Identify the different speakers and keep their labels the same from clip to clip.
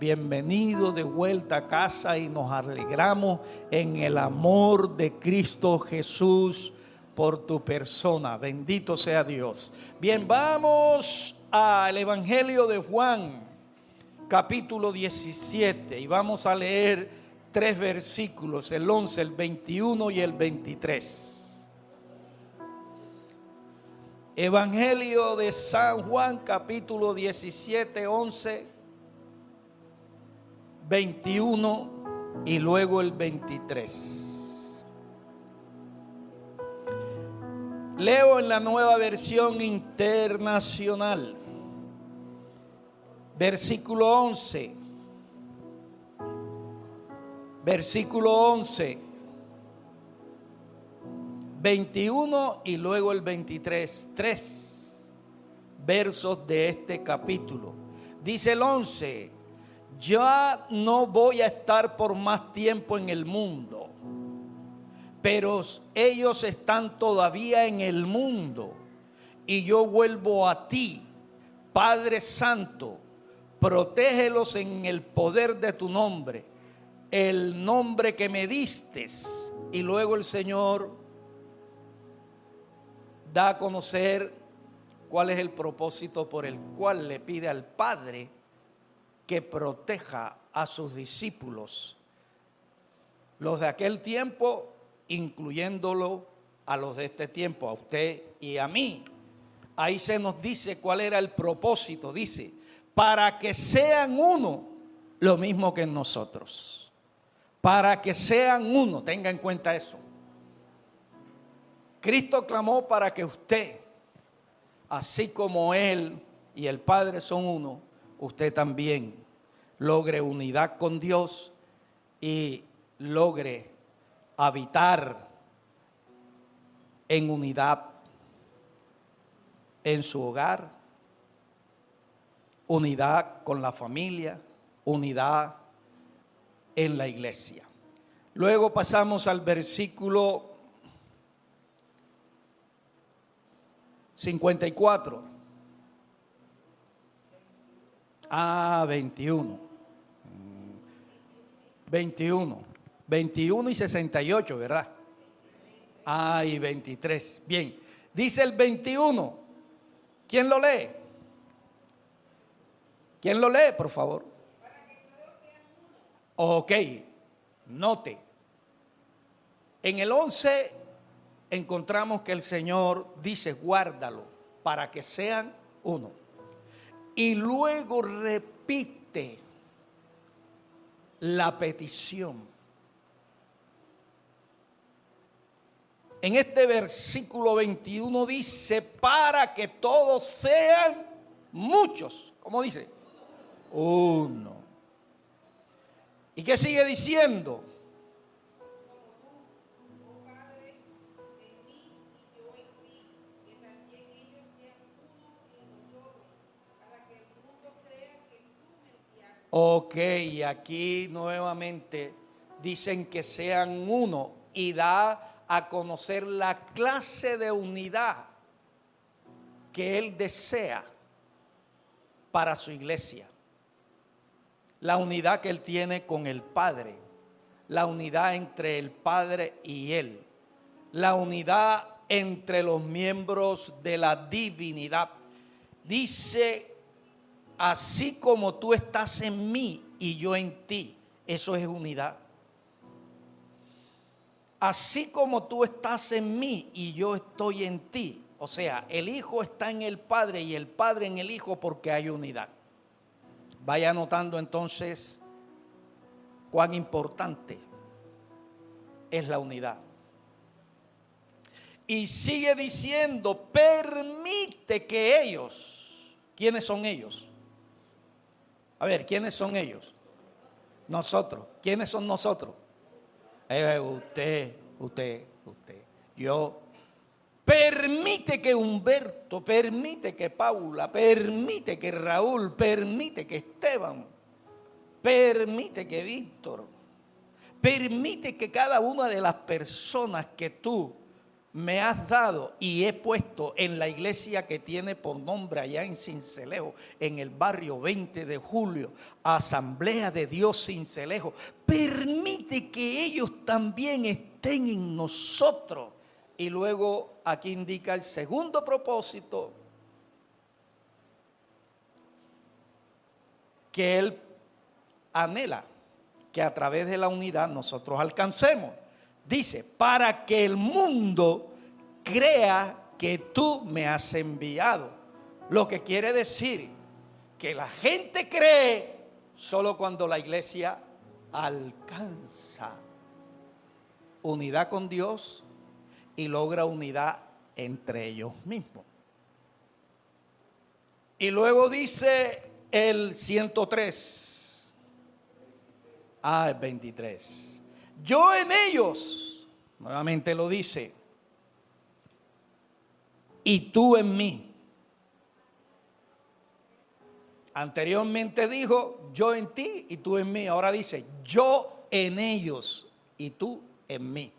Speaker 1: Bienvenido de vuelta a casa y nos alegramos en el amor de Cristo Jesús por tu persona. Bendito sea Dios. Bien, vamos al Evangelio de Juan, capítulo 17, y vamos a leer 3 versículos, el 11, el 21 y el 23. Evangelio de San Juan, capítulo 17, 11, 21 y luego el 23. Leo en la Nueva Versión Internacional, versículo 11. Versículo 11, 21 y luego el 23. 3 versos de este capítulo. Dice el 11: ya no voy a estar por más tiempo en el mundo, pero ellos están todavía en el mundo, y yo vuelvo a ti, Padre Santo. Protégelos en el poder de tu nombre, el nombre que me distes. Y luego el Señor da a conocer cuál es el propósito por el cual le pide al Padre que proteja a sus discípulos, los de aquel tiempo, incluyéndolo a los de este tiempo, a usted y a mí. Ahí se nos dice cuál era el propósito. Dice: para que sean uno, lo mismo que en nosotros. Para que sean uno, tenga en cuenta eso. Cristo clamó para que usted, así como Él y el Padre son uno, usted también logre unidad con Dios y logre habitar en unidad en su hogar, unidad con la familia, unidad en la iglesia. Luego pasamos al versículo 54. 21. 21 y 68, ¿verdad? Y 23. Bien, dice el 21. ¿Quién lo lee? ¿Quién lo lee, por favor? Ok, note. En el 11 encontramos que el Señor dice: guárdalo para que sean uno. Y luego repite la petición. En este versículo 21 dice: para que todos sean muchos. ¿Cómo dice? Uno. ¿Y qué sigue diciendo? Ok, aquí nuevamente dicen que sean uno, y da a conocer la clase de unidad que Él desea para su iglesia. La unidad que Él tiene con el Padre, la unidad entre el Padre y Él, la unidad entre los miembros de la divinidad. Dice: así como tú estás en mí y yo en ti. Eso es unidad. Así como tú estás en mí y yo estoy en ti. O sea, el Hijo está en el Padre y el Padre en el Hijo, porque hay unidad. Vaya notando entonces cuán importante es la unidad. Y sigue diciendo: permite que ellos. ¿Quiénes son ellos? A ver, ¿quiénes son ellos? Nosotros. ¿Quiénes son nosotros? Usted, yo. Permite que Humberto, permite que Paula, permite que Raúl, permite que Esteban, permite que Víctor, permite que cada una de las personas que tú me has dado y he puesto en la iglesia que tiene por nombre allá en Sincelejo, en el barrio 20 de julio, Asamblea de Dios Sincelejo, permite que ellos también estén en nosotros. Y luego aquí indica el segundo propósito, que Él anhela que a través de la unidad nosotros alcancemos. Dice, para que el mundo crea que tú me has enviado. Lo que quiere decir que la gente cree solo cuando la iglesia alcanza unidad con Dios y logra unidad entre ellos mismos. Y luego dice el 103, el 23. Yo en ellos, nuevamente lo dice, y tú en mí. Anteriormente dijo, yo en ti y tú en mí. Ahora dice, yo en ellos y tú en mí.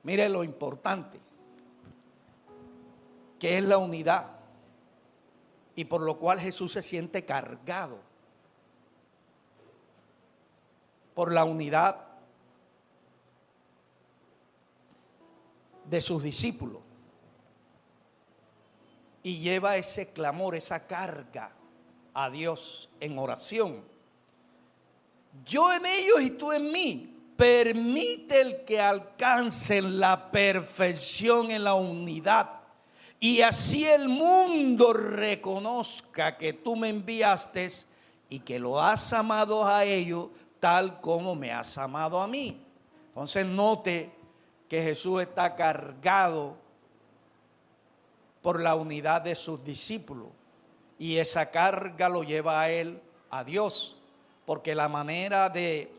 Speaker 1: Mire lo importante, que es la unidad, y por lo cual Jesús se siente cargado por la unidad de sus discípulos, y lleva ese clamor, esa carga a Dios en oración. Yo en ellos y tú en mí. Permite el que alcancen la perfección en la unidad, y así el mundo reconozca que tú me enviaste y que lo has amado a ellos tal como me has amado a mí. Entonces note que Jesús está cargado por la unidad de sus discípulos, y esa carga lo lleva a él, a Dios, porque la manera de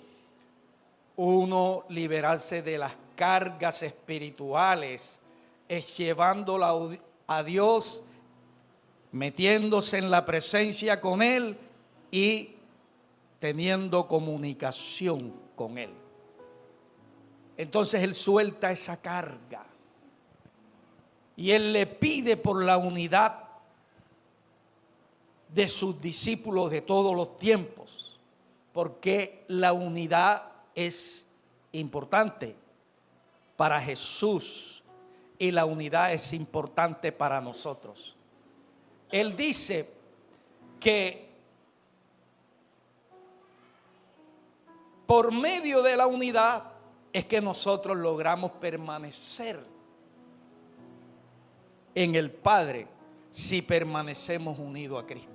Speaker 1: uno liberarse de las cargas espirituales es llevándola a Dios, metiéndose en la presencia con Él y teniendo comunicación con Él. Entonces Él suelta esa carga y Él le pide por la unidad de sus discípulos de todos los tiempos, porque la unidad es importante para Jesús y la unidad es importante para nosotros. Él dice que por medio de la unidad es que nosotros logramos permanecer en el Padre si permanecemos unidos a Cristo.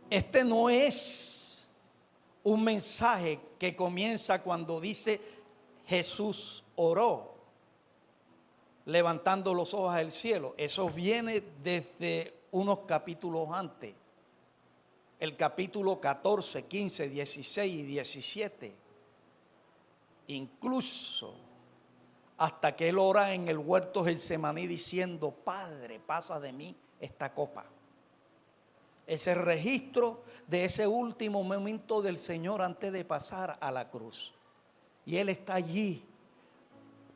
Speaker 1: Este no es un mensaje que comienza cuando dice Jesús oró, levantando los ojos al cielo. Eso viene desde unos capítulos antes. El capítulo 14, 15, 16 y 17. Incluso hasta que él ora en el huerto Getsemaní diciendo, Padre, pasa de mí esta copa. Ese registro de ese último momento del Señor antes de pasar a la cruz. Y Él está allí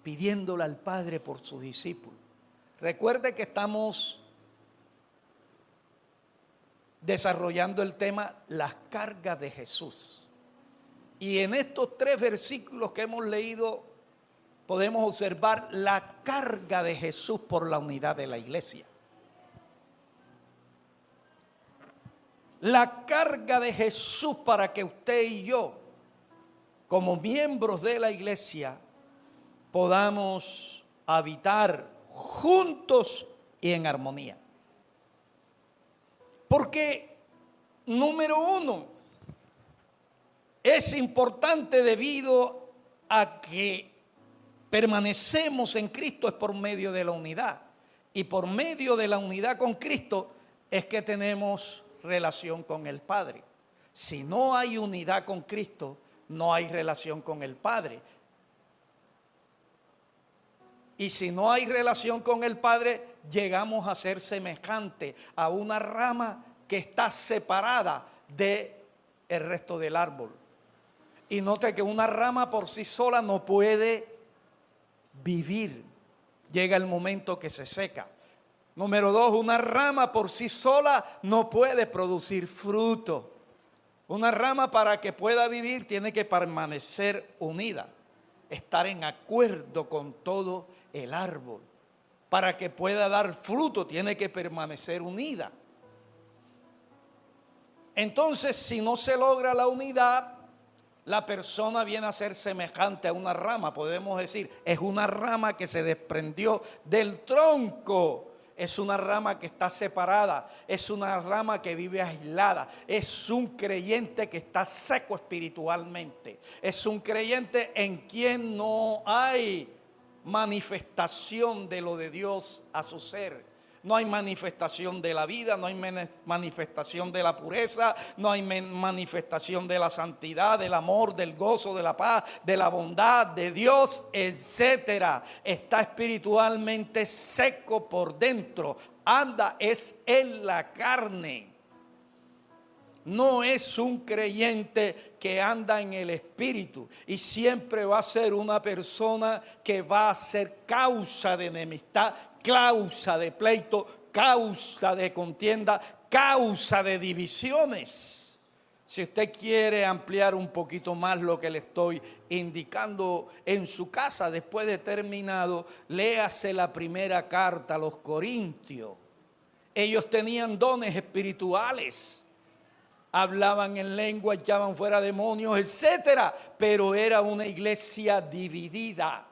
Speaker 1: pidiéndole al Padre por sus discípulos. Recuerde que estamos desarrollando el tema las cargas de Jesús. Y en estos 3 versículos que hemos leído podemos observar la carga de Jesús por la unidad de la iglesia. La carga de Jesús para que usted y yo, como miembros de la iglesia, podamos habitar juntos y en armonía. Porque, número 1, es importante debido a que permanecemos en Cristo es por medio de la unidad. Y por medio de la unidad con Cristo es que tenemos relación con el Padre. Si no hay unidad con Cristo, no hay relación con el Padre. Y si no hay relación con el Padre, llegamos a ser semejante a una rama que está separada del resto del árbol. Y note que una rama por sí sola no puede vivir. Llega el momento que se seca. Número 2, una rama por sí sola no puede producir fruto. Una rama para que pueda vivir tiene que permanecer unida, estar en acuerdo con todo el árbol. Para que pueda dar fruto tiene que permanecer unida. Entonces, si no se logra la unidad, la persona viene a ser semejante a una rama. Podemos decir, es una rama que se desprendió del tronco. Es una rama que está separada, es una rama que vive aislada, es un creyente que está seco espiritualmente, es un creyente en quien no hay manifestación de lo de Dios a su ser. No hay manifestación de la vida, no hay manifestación de la pureza, no hay manifestación de la santidad, del amor, del gozo, de la paz, de la bondad de Dios, etcétera. Está espiritualmente seco por dentro. Anda es en la carne. No es un creyente que anda en el espíritu y siempre va a ser una persona que va a ser causa de enemistad, causa de pleito, causa de contienda, causa de divisiones. Si usted quiere ampliar un poquito más lo que le estoy indicando en su casa, después de terminado, léase la primera carta a los Corintios. Ellos tenían dones espirituales. Hablaban en lengua, echaban fuera demonios, etcétera, pero era una iglesia dividida,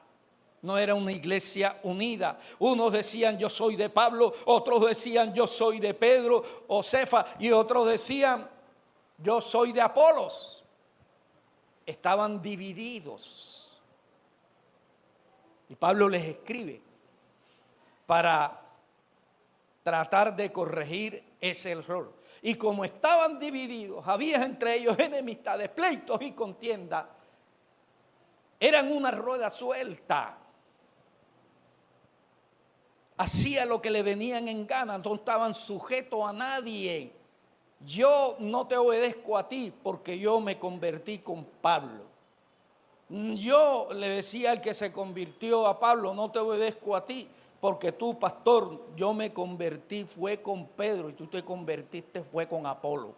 Speaker 1: no era una iglesia unida. Unos decían yo soy de Pablo, otros decían yo soy de Pedro o Cefa, y otros decían yo soy de Apolos. Estaban divididos. Y Pablo les escribe para tratar de corregir ese error. Y como estaban divididos, había entre ellos enemistades, pleitos y contiendas. Eran una rueda suelta. Hacía lo que le venían en gana, no estaban sujetos a nadie. Yo no te obedezco a ti porque yo me convertí con Pablo. Yo le decía al que se convirtió a Pablo, no te obedezco a ti. Porque tú, pastor, yo me convertí, fue con Pedro, y tú te convertiste, fue con Apolo.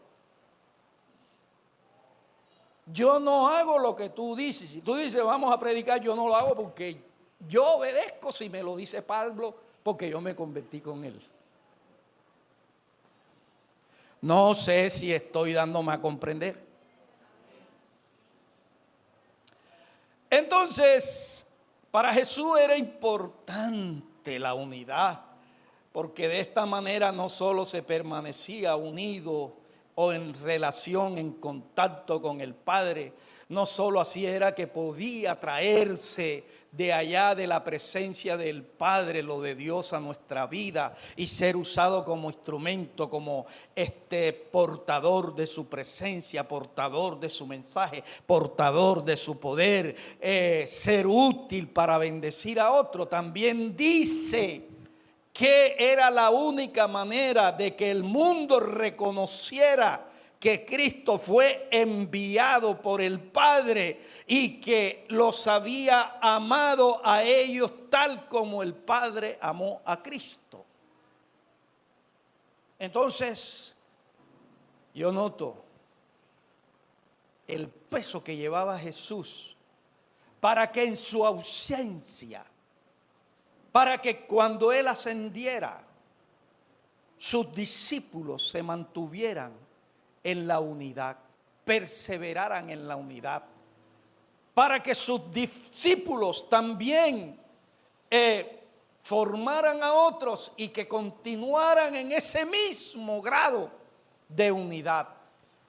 Speaker 1: Yo no hago lo que tú dices. Si tú dices, vamos a predicar, yo no lo hago porque yo obedezco si me lo dice Pablo, porque yo me convertí con él. No sé si estoy dándome a comprender. Entonces, para Jesús era importante la unidad, porque de esta manera no solo se permanecía unido o en relación, en contacto con el Padre, no solo así era que podía traerse de allá de la presencia del Padre lo de Dios a nuestra vida y ser usado como instrumento, como portador de su presencia, portador de su mensaje, portador de su poder, ser útil para bendecir a otro. También dice que era la única manera de que el mundo reconociera que Cristo fue enviado por el Padre y que los había amado a ellos tal como el Padre amó a Cristo. Entonces, yo noto el peso que llevaba Jesús para que en su ausencia, para que cuando Él ascendiera, sus discípulos se mantuvieran en la unidad, perseveraran en la unidad, para que sus discípulos también formaran a otros y que continuaran en ese mismo grado de unidad,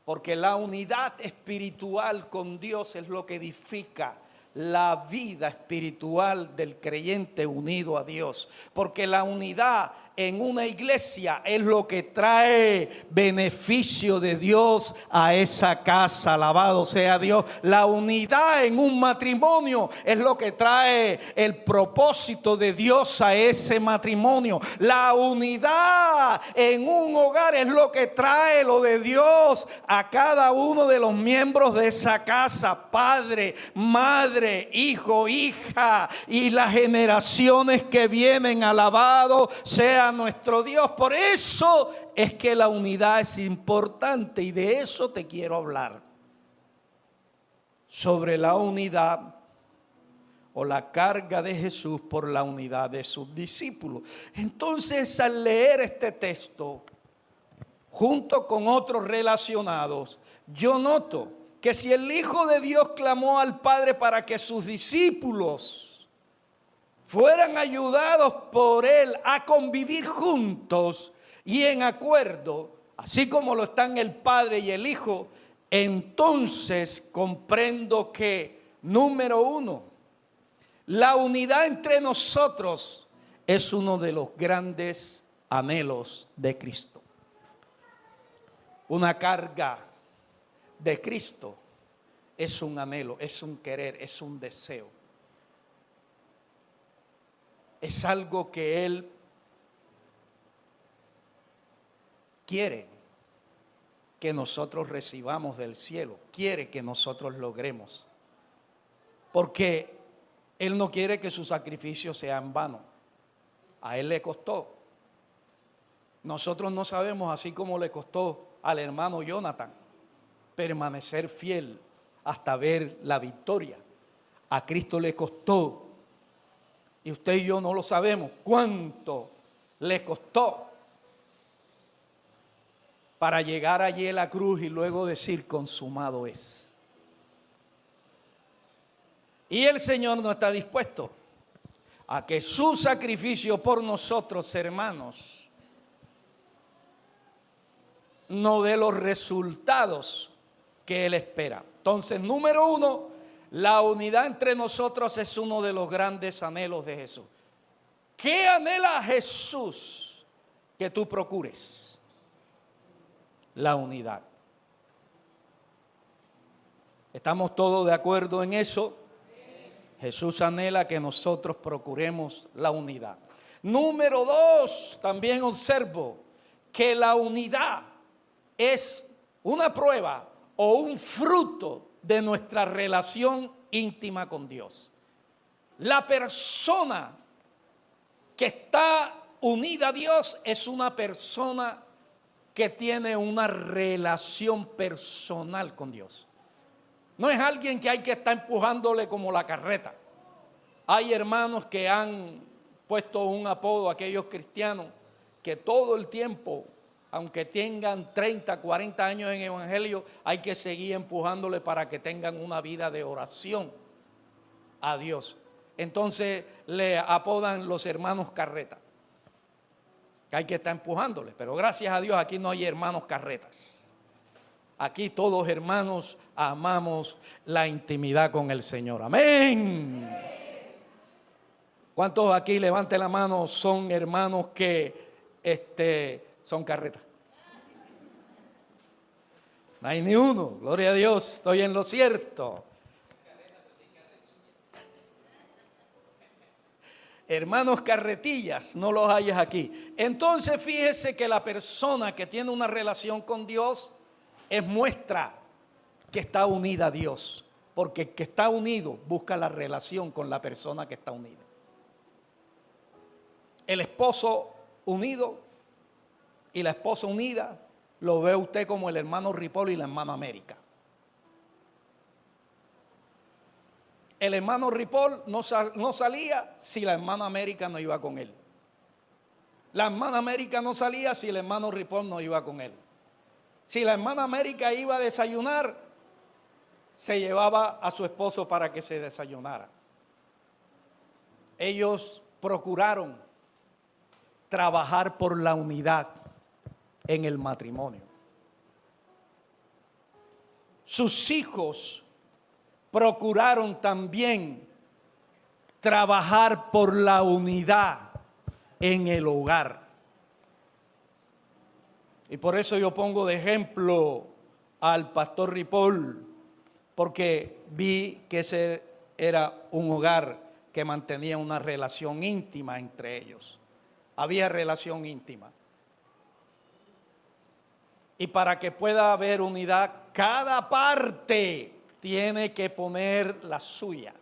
Speaker 1: porque la unidad espiritual con Dios es lo que edifica la vida espiritual del creyente unido a Dios, porque la unidad en una iglesia es lo que trae beneficio de Dios a esa casa. Alabado sea Dios. La unidad en un matrimonio es lo que trae el propósito de Dios a ese matrimonio. La unidad en un hogar es lo que trae lo de Dios a cada uno de los miembros de esa casa. Padre, madre, hijo, hija y las generaciones que vienen. Alabado sea nuestro Dios. Por eso es que la unidad es importante y de eso te quiero hablar. Sobre la unidad o la carga de Jesús por la unidad de sus discípulos. Entonces, al leer este texto junto con otros relacionados, yo noto que si el Hijo de Dios clamó al Padre para que sus discípulos fueran ayudados por Él a convivir juntos y en acuerdo, así como lo están el Padre y el Hijo, entonces comprendo que, número uno, la unidad entre nosotros es uno de los grandes anhelos de Cristo. Una carga de Cristo es un anhelo, es un querer, es un deseo. Es algo que Él quiere que nosotros recibamos del cielo, quiere que nosotros logremos. Porque Él no quiere que su sacrificio sea en vano. A Él le costó. Nosotros no sabemos, así como le costó al hermano Jonathan, permanecer fiel hasta ver la victoria. A Cristo le costó. Y usted y yo no lo sabemos cuánto le costó para llegar allí a la cruz y luego decir consumado es. Y el Señor no está dispuesto a que su sacrificio por nosotros, hermanos, no dé los resultados que Él espera. Entonces, número uno, la unidad entre nosotros es uno de los grandes anhelos de Jesús. ¿Qué anhela Jesús que tú procures? La unidad. ¿Estamos todos de acuerdo en eso? Jesús anhela que nosotros procuremos la unidad. Número dos, también observo que la unidad es una prueba o un fruto de nuestra relación íntima con Dios. La persona que está unida a Dios es una persona que tiene una relación personal con Dios. No es alguien que hay que estar empujándole como la carreta. Hay hermanos que han puesto un apodo a aquellos cristianos que todo el tiempo, aunque tengan 30, 40 años en evangelio, hay que seguir empujándole para que tengan una vida de oración a Dios. Entonces le apodan los hermanos carreta, que hay que estar empujándole. Pero gracias a Dios aquí no hay hermanos carretas. Aquí todos hermanos amamos la intimidad con el Señor. Amén. ¿Cuántos aquí, levante la mano, son hermanos que son carretas? No hay ni uno, gloria a Dios, estoy en lo cierto. Hermanos carretillas, no los hayas aquí. Entonces fíjese que la persona que tiene una relación con Dios es muestra que está unida a Dios, porque el que está unido busca la relación con la persona que está unida. El esposo unido y la esposa unida lo ve usted como el hermano Ripoll y la hermana América. El hermano Ripoll no salía si la hermana América no iba con él. La hermana América no salía si el hermano Ripoll no iba con él. Si la hermana América iba a desayunar, se llevaba a su esposo para que se desayunara. Ellos procuraron trabajar por la unidad en el matrimonio. Sus hijos procuraron también trabajar por la unidad en el hogar. Y por eso yo pongo de ejemplo al pastor Ripoll, porque vi que ese era un hogar que mantenía una relación íntima entre ellos. Había relación íntima. Y para que pueda haber unidad, cada parte tiene que poner la suya.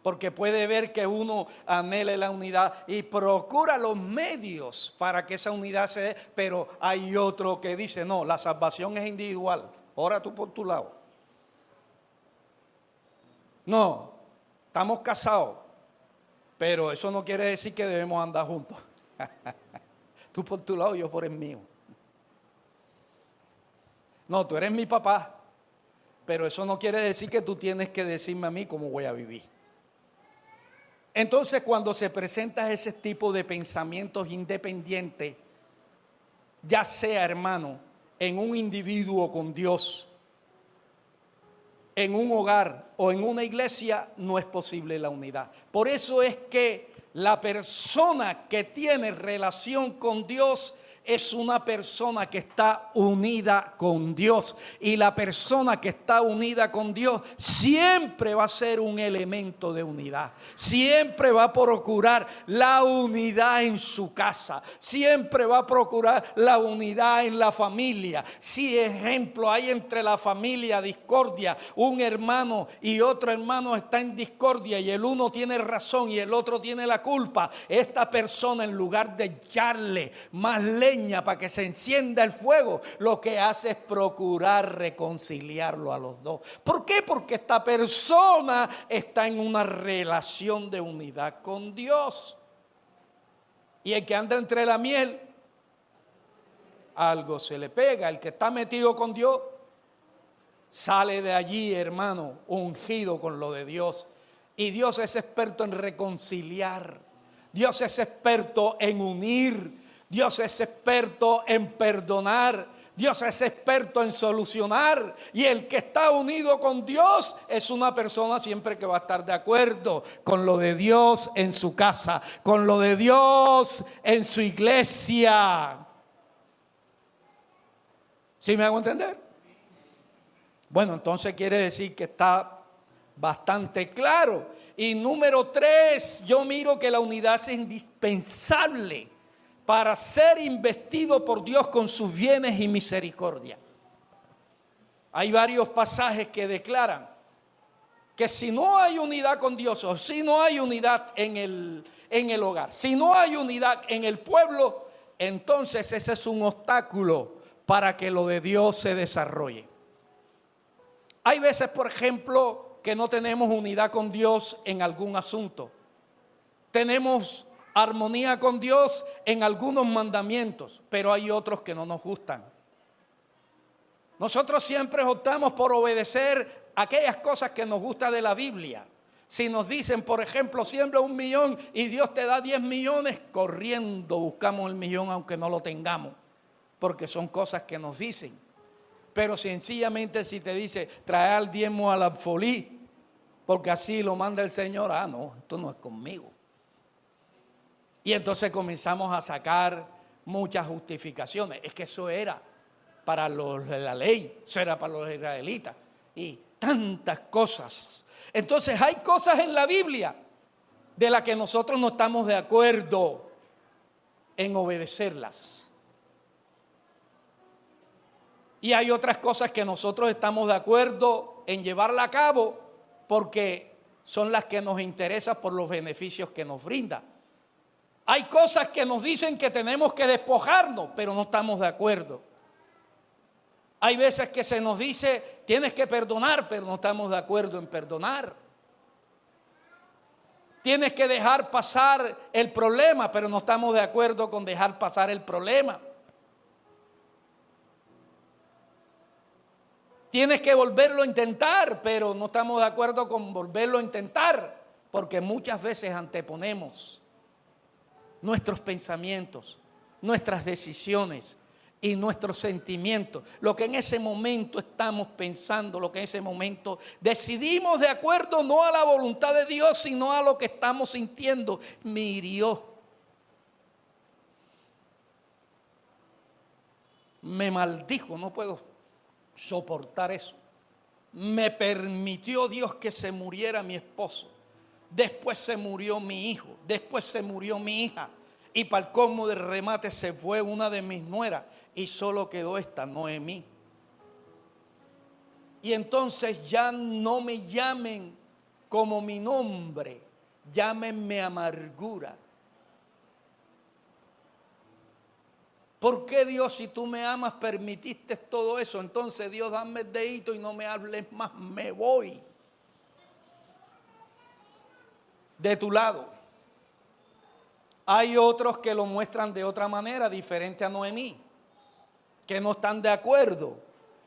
Speaker 1: Porque puede ver que uno anhele la unidad y procura los medios para que esa unidad se dé, pero hay otro que dice, no, la salvación es individual, ora tú por tu lado. No, estamos casados, pero eso no quiere decir que debemos andar juntos. Tú por tu lado, yo por el mío. No, tú eres mi papá, pero eso no quiere decir que tú tienes que decirme a mí cómo voy a vivir. Entonces, cuando se presenta ese tipo de pensamientos independientes, ya sea, hermano, en un individuo con Dios, en un hogar o en una iglesia, no es posible la unidad. Por eso es que la persona que tiene relación con Dios es una persona que está unida con Dios. Y la persona que está unida con Dios siempre va a ser un elemento de unidad. Siempre va a procurar la unidad en su casa. Siempre va a procurar la unidad en la familia. Si, ejemplo, hay entre la familia discordia, un hermano y otro hermano está en discordia y el uno tiene razón y el otro tiene la culpa, esta persona, en lugar de echarle más leña para que se encienda el fuego, lo que hace es procurar reconciliarlo a los dos. ¿Por qué? Porque esta persona está en una relación de unidad con Dios. Y el que anda entre la miel, algo se le pega. El que está metido con Dios, sale de allí, hermano, ungido con lo de Dios. Y Dios es experto en reconciliar. Dios es experto en unir. Dios es experto en perdonar. Dios es experto en solucionar. Y el que está unido con Dios es una persona siempre que va a estar de acuerdo con lo de Dios en su casa, con lo de Dios en su iglesia. ¿Sí me hago entender? Bueno, entonces quiere decir que está bastante claro. Y número 3, yo miro que la unidad es indispensable para ser investido por Dios con sus bienes y misericordia. Hay varios pasajes que declaran que si no hay unidad con Dios, o si no hay unidad en el hogar, si no hay unidad en el pueblo, entonces ese es un obstáculo para que lo de Dios se desarrolle. Hay veces, por ejemplo, que no tenemos unidad con Dios en algún asunto. Tenemos armonía con Dios en algunos mandamientos, pero hay otros que no nos gustan. Nosotros siempre optamos por obedecer aquellas cosas que nos gustan de la Biblia. Si nos dicen, por ejemplo, siembra 1 millón y Dios te da 10 millones, corriendo buscamos el millón aunque no lo tengamos, porque son cosas que nos dicen. Pero sencillamente si te dice, trae el diezmo al alfolí, porque así lo manda el Señor, no, esto no es conmigo. Y entonces comenzamos a sacar muchas justificaciones. Es que eso era para los de la ley, eso era para los israelitas. Y tantas cosas. Entonces hay cosas en la Biblia de las que nosotros no estamos de acuerdo en obedecerlas. Y hay otras cosas que nosotros estamos de acuerdo en llevarla a cabo porque son las que nos interesan por los beneficios que nos brinda. Hay cosas que nos dicen que tenemos que despojarnos, pero no estamos de acuerdo. Hay veces que se nos dice, tienes que perdonar, pero no estamos de acuerdo en perdonar. Tienes que dejar pasar el problema, pero no estamos de acuerdo con dejar pasar el problema. Tienes que volverlo a intentar, pero no estamos de acuerdo con volverlo a intentar, porque muchas veces anteponemos nuestros pensamientos, nuestras decisiones y nuestros sentimientos, lo que en ese momento estamos pensando, lo que en ese momento decidimos de acuerdo no a la voluntad de Dios, sino a lo que estamos sintiendo. Me hirió. me maldijo, no puedo soportar eso. Me permitió Dios que se muriera mi esposo. Después se murió mi hijo, después se murió mi hija. Y para el colmo del remate se fue una de mis nueras y solo quedó esta, Noemí. Y entonces ya no me llamen como mi nombre, llámenme amargura. ¿Por qué, Dios, si tú me amas, permitiste todo eso? Entonces, Dios, dame el dedito y no me hables más, me voy de tu lado. Hay otros que lo muestran de otra manera, diferente a Noemí, que no están de acuerdo.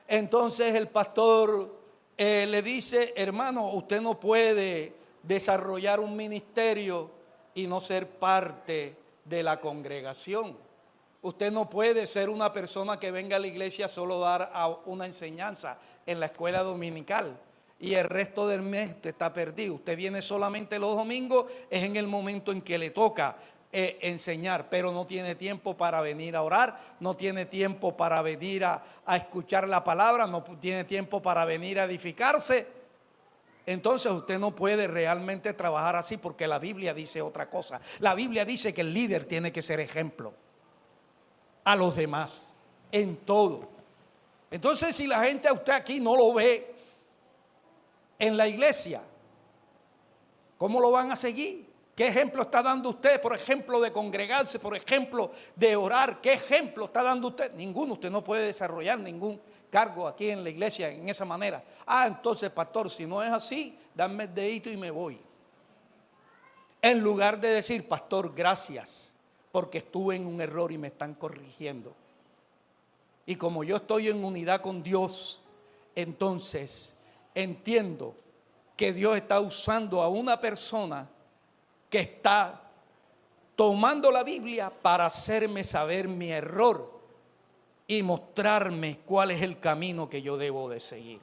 Speaker 1: Entonces el pastor le dice, hermano, usted no puede desarrollar un ministerio y no ser parte de la congregación. Usted no puede ser una persona que venga a la iglesia solo dar una enseñanza en la escuela dominical y el resto del mes usted está perdido. Usted viene solamente los domingos, es en el momento en que le toca enseñar, pero no tiene tiempo para venir a orar, no tiene tiempo para venir a escuchar la palabra, no tiene tiempo para venir a edificarse. Entonces usted no puede realmente trabajar así, porque la Biblia dice otra cosa. La Biblia dice que el líder tiene que ser ejemplo a los demás en todo. Entonces, si la gente a usted aquí no lo ve en la iglesia, ¿cómo lo van a seguir? ¿Qué ejemplo está dando usted? Por ejemplo, de congregarse, por ejemplo, de orar. ¿Qué ejemplo está dando usted? Ninguno. Usted no puede desarrollar ningún cargo aquí en la iglesia en esa manera. Entonces, pastor, si no es así, dame el dedito y me voy. En lugar de decir, pastor, gracias, porque estuve en un error y me están corrigiendo. Y como yo estoy en unidad con Dios, entonces entiendo que Dios está usando a una persona que está tomando la Biblia para hacerme saber mi error y mostrarme cuál es el camino que yo debo de seguir.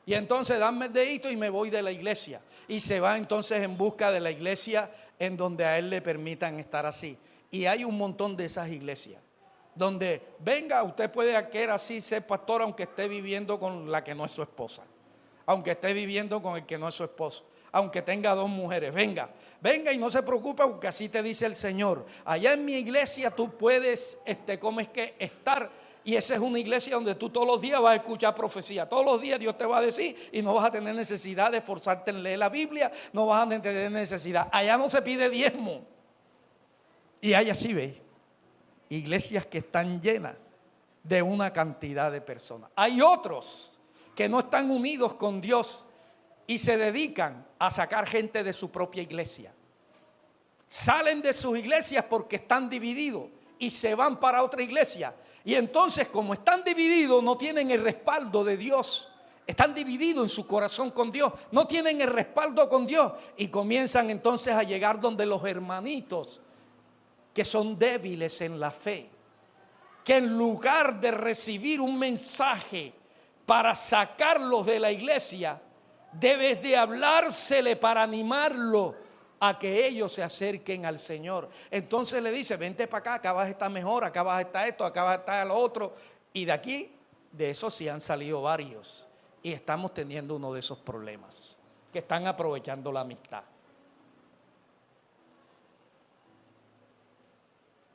Speaker 1: Y entonces dame el dedito y me voy de la iglesia. Y se va entonces en busca de la iglesia en donde a él le permitan estar así. Y hay un montón de esas iglesias donde, venga, usted puede querer así ser pastor aunque esté viviendo con la que no es su esposa, aunque esté viviendo con el que no es su esposo, aunque tenga 2 mujeres, venga y no se preocupe, porque así te dice el Señor. Allá en mi iglesia tú puedes, estar, y esa es una iglesia donde tú todos los días vas a escuchar profecía. Todos los días Dios te va a decir y no vas a tener necesidad de esforzarte en leer la Biblia, no vas a tener necesidad. Allá no se pide diezmo. Y allá sí ve iglesias que están llenas de una cantidad de personas. Hay otros que no están unidos con Dios y se dedican a sacar gente de su propia iglesia. Salen de sus iglesias porque están divididos y se van para otra iglesia. Y entonces, como están divididos, no tienen el respaldo de Dios. Están divididos en su corazón con Dios. No tienen el respaldo con Dios. Y comienzan entonces a llegar donde los hermanitos que son débiles en la fe, que en lugar de recibir un mensaje para sacarlos de la iglesia, debes de hablársele para animarlo a que ellos se acerquen al Señor. Entonces le dice, vente para acá vas a estar mejor, acá vas a estar esto, acá vas a estar lo otro. Y de aquí, de eso sí han salido varios. Y estamos teniendo uno de esos problemas, que están aprovechando la amistad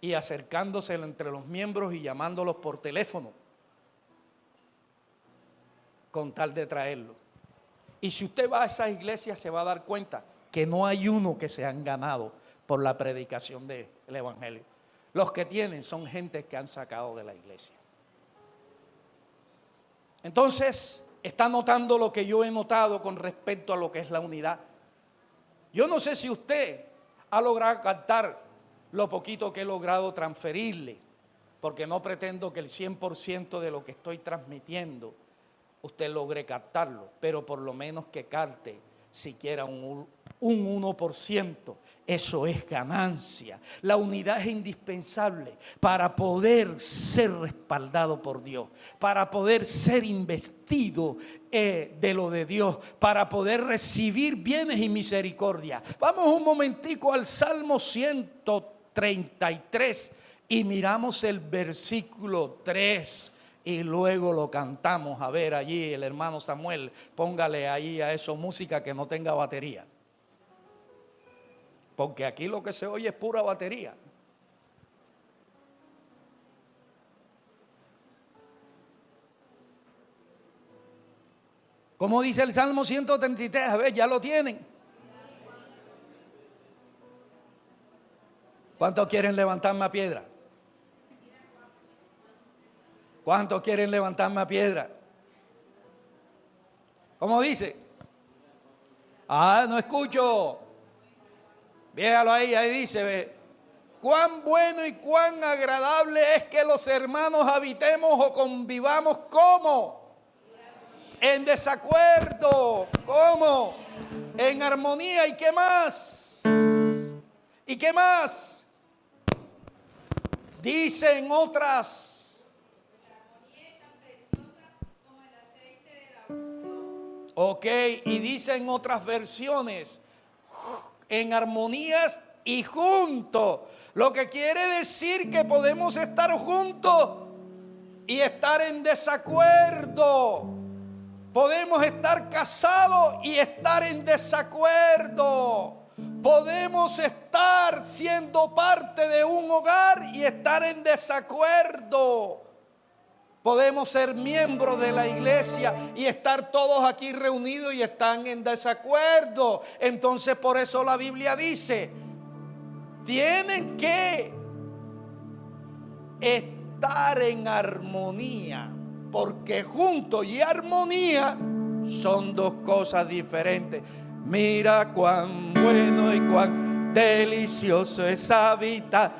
Speaker 1: y acercándose entre los miembros y llamándolos por teléfono con tal de traerlo. Y si usted va a esas iglesias se va a dar cuenta que no hay uno que se han ganado por la predicación del evangelio. Los que tienen son gente que han sacado de la iglesia. Entonces, está notando lo que yo he notado con respecto a lo que es la unidad. Yo no sé si usted ha logrado captar lo poquito que he logrado transferirle, porque no pretendo que el 100% de lo que estoy transmitiendo usted logre captarlo, pero por lo menos que capte siquiera un 1%. Eso es ganancia. La unidad es indispensable para poder ser respaldado por Dios, para poder ser investido de lo de Dios, para poder recibir bienes y misericordia. Vamos un momentico al Salmo 133 y miramos el versículo 3 y luego lo cantamos. A ver, allí el hermano Samuel, póngale ahí a eso música que no tenga batería. Porque aquí lo que se oye es pura batería. Como dice el Salmo 133, a ver, ya lo tienen. ¿Cuántos quieren levantar más piedra? ¿Cuántos quieren levantar más piedra? ¿Cómo dice? Ah, no escucho. Véalo ahí, ahí dice, ve. Cuán bueno y cuán agradable es que los hermanos habitemos o convivamos como en desacuerdo, ¿cómo? En armonía. ¿Y qué más? ¿Y qué más? Dicen otras.
Speaker 2: La armonía es tan preciosa como el aceite de la unción.
Speaker 1: Ok, y dicen otras versiones, en armonías y juntos. Lo que quiere decir que podemos estar juntos y estar en desacuerdo. Podemos estar casados y estar en desacuerdo. Podemos estar siendo parte de un hogar y estar en desacuerdo. Podemos ser miembros de la iglesia y estar todos aquí reunidos y están en desacuerdo. Entonces por eso la Biblia dice, tienen que estar en armonía. Porque juntos y armonía son dos cosas diferentes. Mira cuán bueno y cuán delicioso es habitar.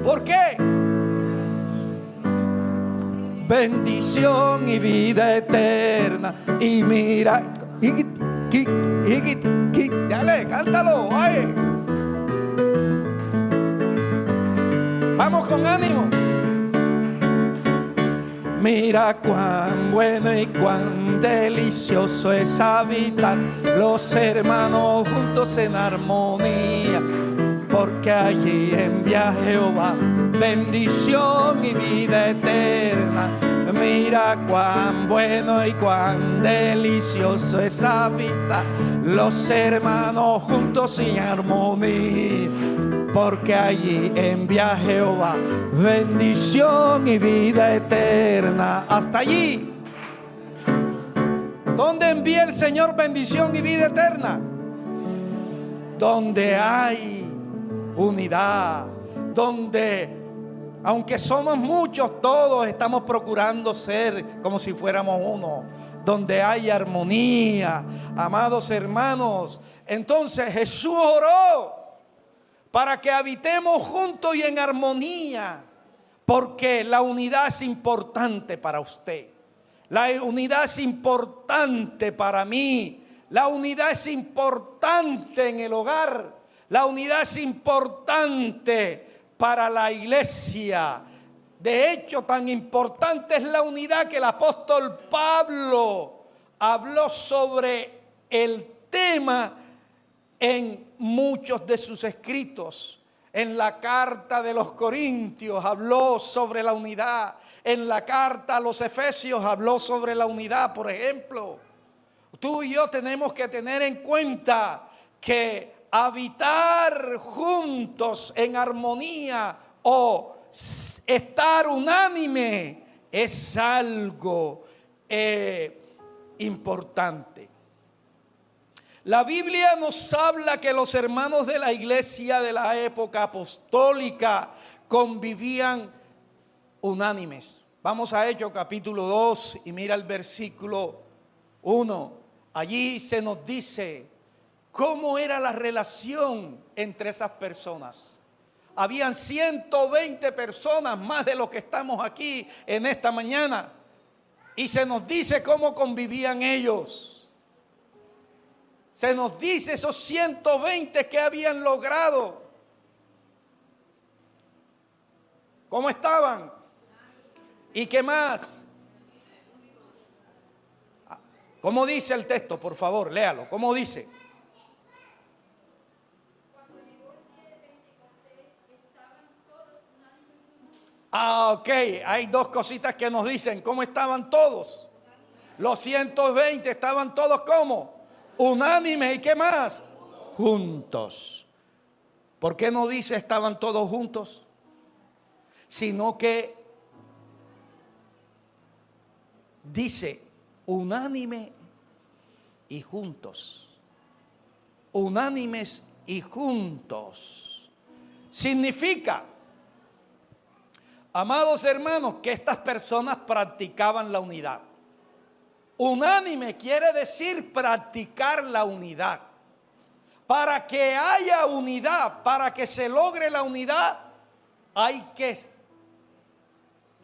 Speaker 1: ¿Por qué? Bendición y vida eterna. Y mira, dale, cántalo, ay. Vamos con ánimo. Mira cuán bueno y cuán delicioso es habitar los hermanos juntos en armonía, porque allí envía Jehová bendición y vida eterna. Mira cuán bueno y cuán delicioso es habitar los hermanos juntos en armonía, porque allí envía Jehová bendición y vida eterna. Hasta allí. ¿Dónde envía el Señor bendición y vida eterna? Donde hay unidad, donde aunque somos muchos, todos estamos procurando ser como si fuéramos uno, donde hay armonía, amados hermanos. Entonces Jesús oró para que habitemos juntos y en armonía, porque la unidad es importante para usted, la unidad es importante para mí, la unidad es importante en el hogar, la unidad es importante para la iglesia. De hecho, tan importante es la unidad que el apóstol Pablo habló sobre el tema en muchos de sus escritos. En la carta de los Corintios habló sobre la unidad. En la carta a los Efesios habló sobre la unidad, por ejemplo. Tú y yo tenemos que tener en cuenta que habitar juntos en armonía o estar unánime es algo importante. La Biblia nos habla que los hermanos de la iglesia de la época apostólica convivían unánimes. Vamos a Hechos capítulo 2 y mira el versículo 1. Allí se nos dice cómo era la relación entre esas personas. Habían 120 personas, más de los que estamos aquí en esta mañana. Y se nos dice cómo convivían ellos. Se nos dice esos 120 que habían logrado. ¿Cómo estaban? ¿Y qué más? ¿Cómo dice el texto? Por favor, léalo. ¿Cómo dice?
Speaker 2: Cuando llegó el día de
Speaker 1: Ok, hay dos cositas que nos dicen. ¿Cómo estaban todos? Los 120 estaban todos ¿cómo? Unánimes. ¿Y qué más? Juntos. ¿Por qué no dice estaban todos juntos? Sino que dice unánime y juntos. Unánimes y juntos. Significa, amados hermanos, que estas personas practicaban la unidad. Unánime quiere decir practicar la unidad. Para que haya unidad, para que se logre la unidad, hay que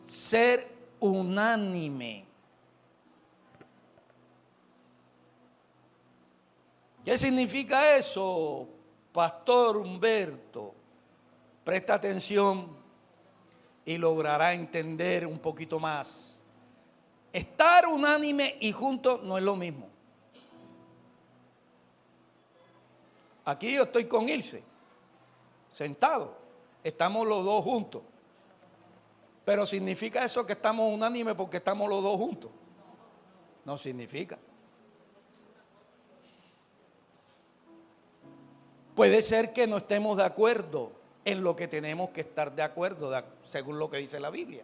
Speaker 1: ser unánime. ¿Qué significa eso, Pastor Humberto? Presta atención y logrará entender un poquito más. Estar unánime y juntos no es lo mismo. Aquí yo estoy con Ilse, sentado, estamos los dos juntos. Pero ¿significa eso que estamos unánimes porque estamos los dos juntos? No significa. Puede ser que no estemos de acuerdo en lo que tenemos que estar de acuerdo, según lo que dice la Biblia.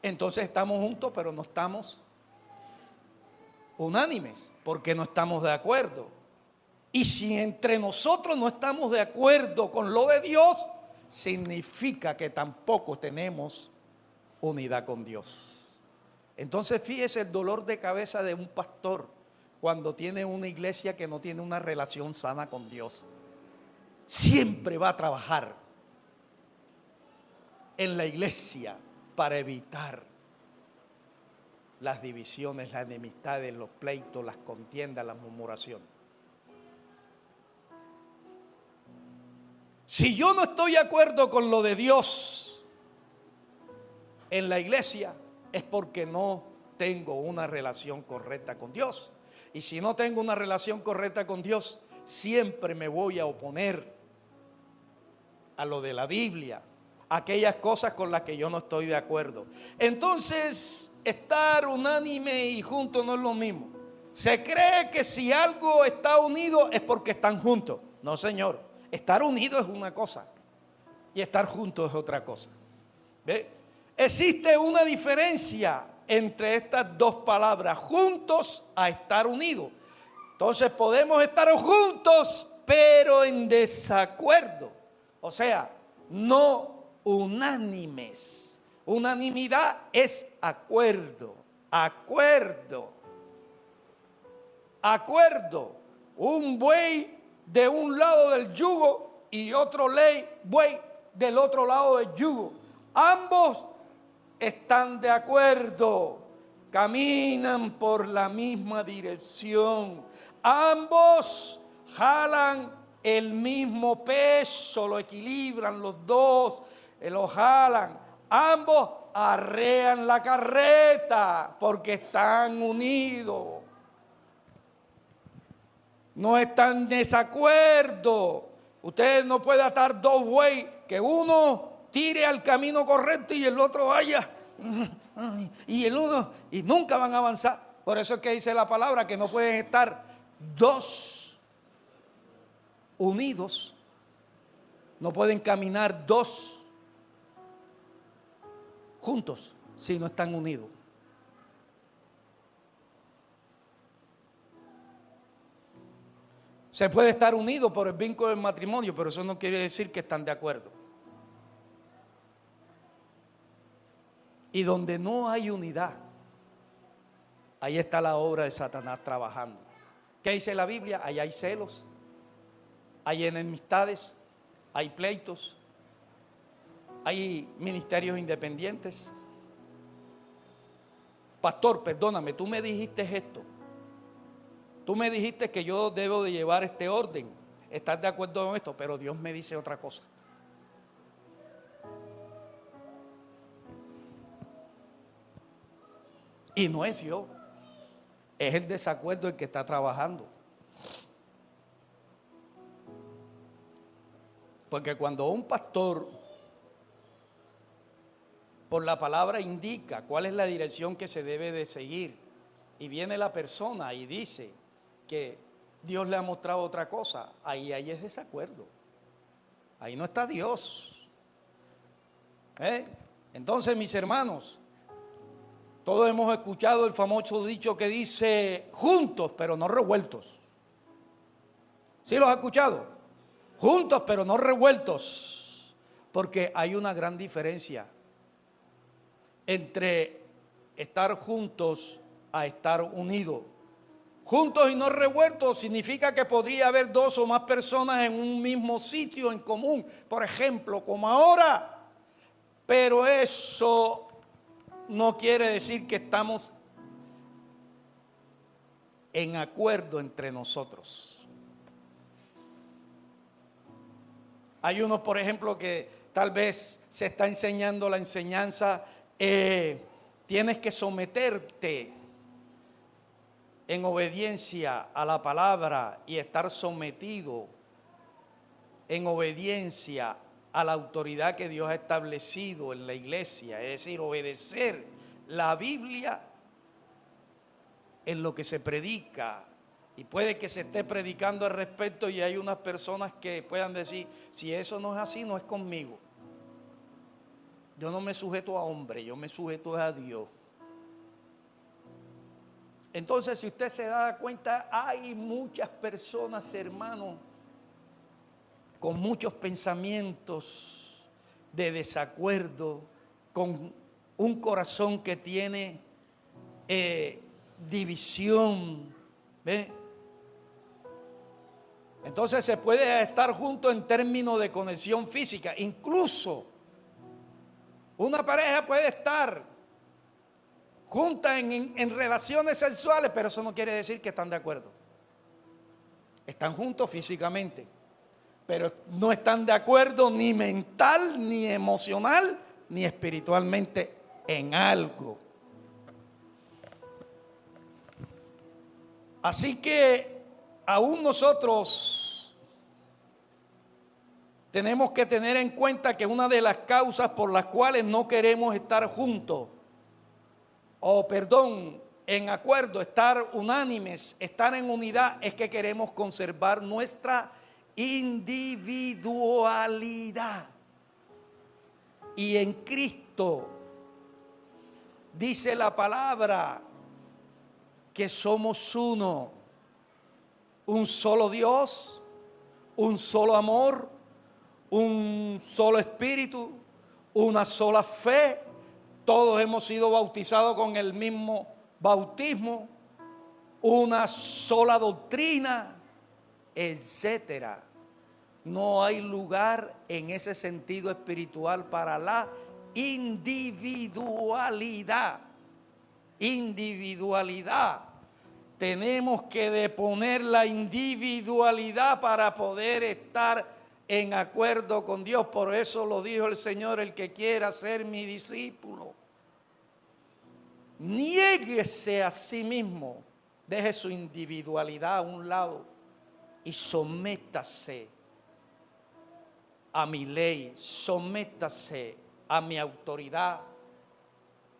Speaker 1: Entonces estamos juntos, pero no estamos unánimes, porque no estamos de acuerdo. Y si entre nosotros no estamos de acuerdo con lo de Dios, significa que tampoco tenemos unidad con Dios. Entonces fíjese el dolor de cabeza de un pastor cuando tiene una iglesia que no tiene una relación sana con Dios. Siempre va a trabajar en la iglesia para evitar las divisiones, las enemistades, los pleitos, las contiendas, las murmuraciones. Si yo no estoy de acuerdo con lo de Dios en la iglesia, es porque no tengo una relación correcta con Dios. Y si no tengo una relación correcta con Dios, siempre me voy a oponer a lo de la Biblia, aquellas cosas con las que yo no estoy de acuerdo. Entonces, estar unánime y juntos no es lo mismo. Se cree que si algo está unido es porque están juntos. No, señor. Estar unido es una cosa y estar juntos es otra cosa. ¿Ve? Existe una diferencia entre estas dos palabras, juntos a estar unidos. Entonces podemos estar juntos, pero en desacuerdo. O sea, no unánimes. Unanimidad es acuerdo, acuerdo, acuerdo. Un buey de un lado del yugo y otro buey del otro lado del yugo. Ambos están de acuerdo, caminan por la misma dirección. Ambos jalan el mismo peso, lo equilibran los dos, lo jalan. Ambos arrean la carreta porque están unidos. No están en desacuerdo. Usted no puede atar dos bueyes, que uno tire al camino correcto y el otro vaya. Y el uno, y nunca van a avanzar. Por eso es que dice la palabra que no pueden estar dos unidos. No pueden caminar dos juntos si no están unidos. Se puede estar unido por el vínculo del matrimonio, pero eso no quiere decir que están de acuerdo. Y donde no hay unidad, ahí está la obra de Satanás trabajando. ¿Qué dice la Biblia? Ahí hay celos, hay enemistades, hay pleitos, hay ministerios independientes. Pastor, perdóname, tú me dijiste esto. Tú me dijiste que yo debo de llevar este orden. ¿Estás de acuerdo con esto? Pero Dios me dice otra cosa. Y no es Dios. Es el desacuerdo el que está trabajando. Porque cuando un pastor por la palabra indica cuál es la dirección que se debe de seguir. Y viene la persona y dice que Dios le ha mostrado otra cosa. Ahí es desacuerdo. Ahí no está Dios. Entonces, mis hermanos, todos hemos escuchado el famoso dicho que dice juntos pero no revueltos. ¿Sí los has escuchado? Juntos pero no revueltos. Porque hay una gran diferencia entre estar juntos a estar unidos. Juntos y no revueltos significa que podría haber dos o más personas en un mismo sitio en común, por ejemplo, como ahora. Pero eso no quiere decir que estamos en acuerdo entre nosotros. Hay unos, por ejemplo, que tal vez se está enseñando la enseñanza, tienes que someterte en obediencia a la palabra y estar sometido en obediencia a la autoridad que Dios ha establecido en la iglesia, es decir, obedecer la Biblia en lo que se predica. Y puede que se esté predicando al respecto y hay unas personas que puedan decir, si eso no es así, no es conmigo. Yo no me sujeto a hombre, yo me sujeto a Dios. Entonces, si usted se da cuenta, hay muchas personas, hermanos, con muchos pensamientos de desacuerdo, con un corazón que tiene división. ¿Ve? Entonces se puede estar juntos en términos de conexión física. Incluso una pareja puede estar junta en relaciones sexuales, pero eso no quiere decir que están de acuerdo. Están juntos físicamente, pero no están de acuerdo ni mental, ni emocional, ni espiritualmente en algo. Así que aún nosotros tenemos que tener en cuenta que una de las causas por las cuales no queremos estar juntos, en acuerdo, estar unánimes, estar en unidad, es que queremos conservar nuestra individualidad. Y en Cristo dice la palabra que somos uno, un solo Dios, un solo amor, un solo espíritu, una sola fe. Todos hemos sido bautizados con el mismo bautismo, una sola doctrina, etcétera. No hay lugar en ese sentido espiritual para la individualidad. Individualidad. Tenemos que deponer la individualidad para poder estar en acuerdo con Dios. Por eso lo dijo el Señor: el que quiera ser mi discípulo, niéguese a sí mismo, deje su individualidad a un lado y sométase a mi ley, sométase a mi autoridad.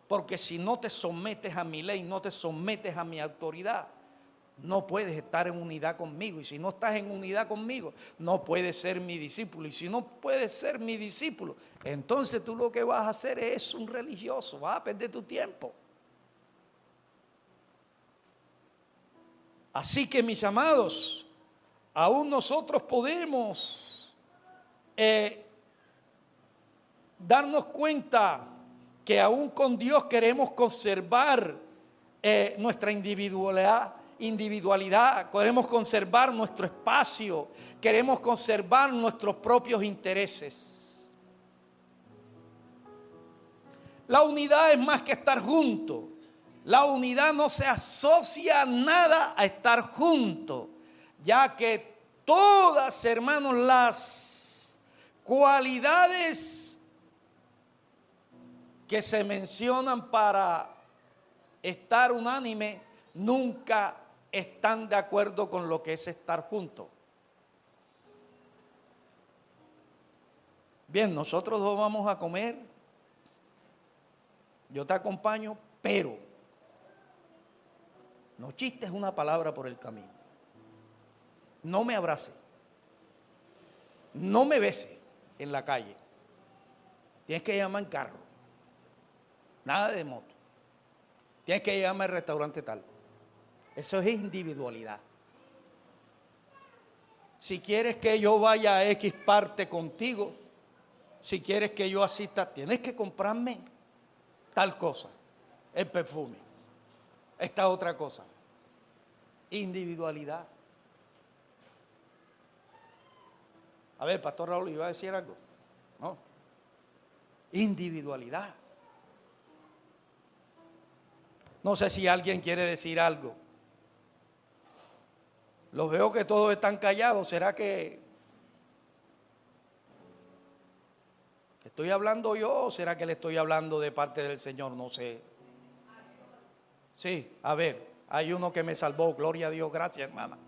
Speaker 1: Porque si no te sometes a mi ley, no te sometes a mi autoridad, no puedes estar en unidad conmigo. Y si no estás en unidad conmigo, no puedes ser mi discípulo. Y si no puedes ser mi discípulo, entonces tú lo que vas a hacer es un religioso, vas a perder tu tiempo. Así que, mis amados, aún nosotros podemos darnos cuenta que aún con Dios queremos conservar nuestra individualidad, queremos conservar nuestro espacio, queremos conservar nuestros propios intereses. La unidad es más que estar juntos. La unidad no se asocia nada a estar juntos, ya que todas, hermanos, las cualidades que se mencionan para estar unánime nunca están de acuerdo con lo que es estar juntos. Bien, nosotros dos vamos a comer yo te acompaño, pero no chistes una palabra por el camino. No me abraces. No me beses en la calle. Tienes que llevarme en carro. Nada de moto. Tienes que llevarme al restaurante tal. Eso es individualidad. Si quieres que yo vaya a X parte contigo, si quieres que yo asista, tienes que comprarme tal cosa, el perfume, esta otra cosa. Individualidad. A ver, Pastor Raúl, ¿iba a decir algo? No. Individualidad. No sé si alguien quiere decir algo. Los veo que todos están callados. ¿Será que estoy hablando yo o será que le estoy hablando de parte del Señor? No sé. Sí, a ver, hay uno que me salvó. Gloria a Dios, gracias, hermana.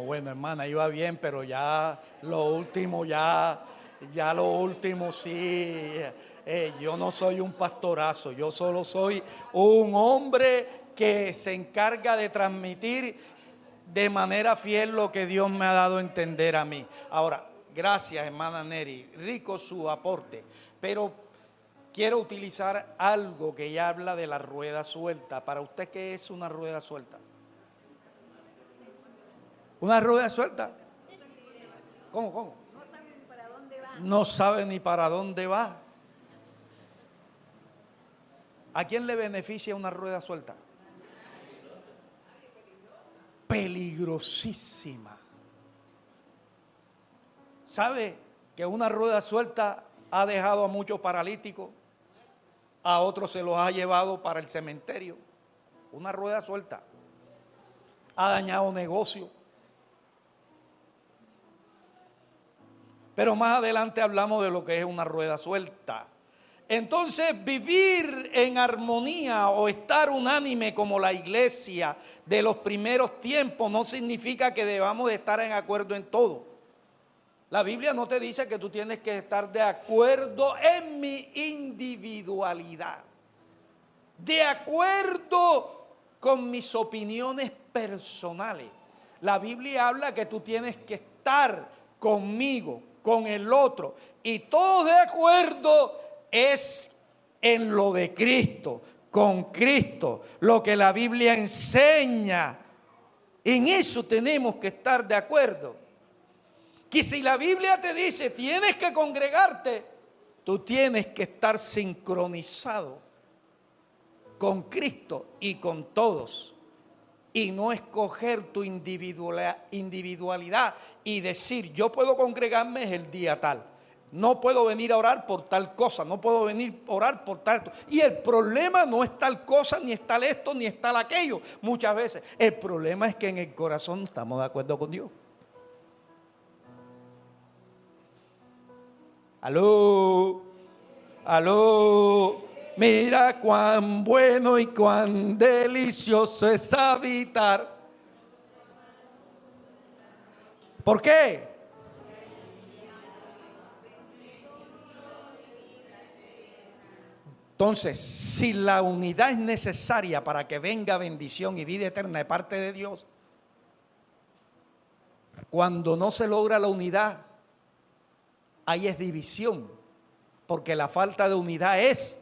Speaker 1: Bueno, hermana, iba bien, pero ya lo último sí. Yo no soy un pastorazo, yo solo soy un hombre que se encarga de transmitir de manera fiel lo que Dios me ha dado a entender a mí. Ahora, gracias, hermana Neri, rico su aporte, pero quiero utilizar algo que ya habla de la rueda suelta. ¿Para usted qué es una rueda suelta? ¿Una rueda suelta? ¿Cómo?
Speaker 2: No saben ni para dónde va.
Speaker 1: No sabe ni para dónde va. ¿A quién le beneficia una rueda suelta? Peligrosísima. ¿Sabe que una rueda suelta ha dejado a muchos paralíticos? A otros se los ha llevado para el cementerio. Una rueda suelta ha dañado negocios. Pero más adelante hablamos de lo que es una rueda suelta. Entonces, vivir en armonía o estar unánime como la iglesia de los primeros tiempos no significa que debamos de estar en acuerdo en todo. La Biblia no te dice que tú tienes que estar de acuerdo en mi individualidad, de acuerdo con mis opiniones personales. La Biblia habla que tú tienes que estar conmigo, con el otro, y todos de acuerdo es en lo de Cristo, con Cristo, lo que la Biblia enseña. En eso tenemos que estar de acuerdo. Que si la Biblia te dice tienes que congregarte, tú tienes que estar sincronizado con Cristo y con todos. Y no escoger tu individualidad y decir, yo puedo congregarme el día tal. No puedo venir a orar por tal cosa, no puedo venir a orar por tal. Y el problema no es tal cosa, ni es tal esto, ni es tal aquello. Muchas veces el problema es que en el corazón no estamos de acuerdo con Dios. Aló. Mira cuán bueno y cuán delicioso es habitar. ¿Por qué? Entonces, si la unidad es necesaria para que venga bendición y vida eterna de parte de Dios, Cuando no se logra la unidad, ahí es división, porque la falta de unidad es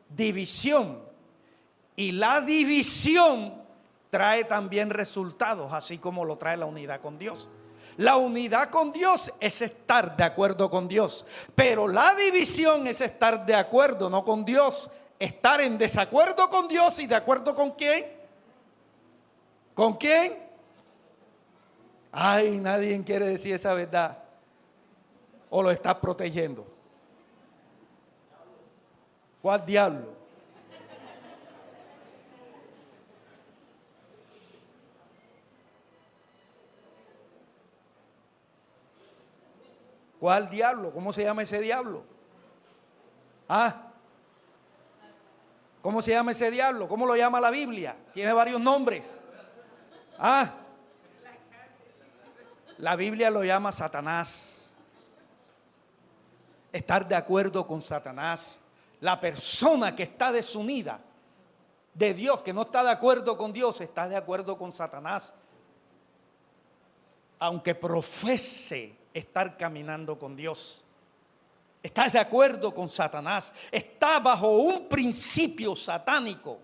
Speaker 1: división. Y la división trae también resultados, así como lo trae la unidad con Dios. La unidad con Dios es estar de acuerdo con Dios, pero la división es estar de acuerdo, no con Dios, estar en desacuerdo con Dios y de acuerdo con ¿quién? ¿Con quién? Ay, nadie quiere decir esa verdad. ¿O lo estás protegiendo? ¿Cuál diablo? ¿Cuál diablo? ¿Cómo se llama ese diablo? ¿Ah? ¿Cómo se llama ese diablo? ¿Cómo lo llama la Biblia? Tiene varios nombres. ¿Ah? La Biblia lo llama Satanás. Estar de acuerdo con Satanás. La persona que está desunida de Dios, que no está de acuerdo con Dios, está de acuerdo con Satanás. Aunque profese estar caminando con Dios, está de acuerdo con Satanás, está bajo un principio satánico,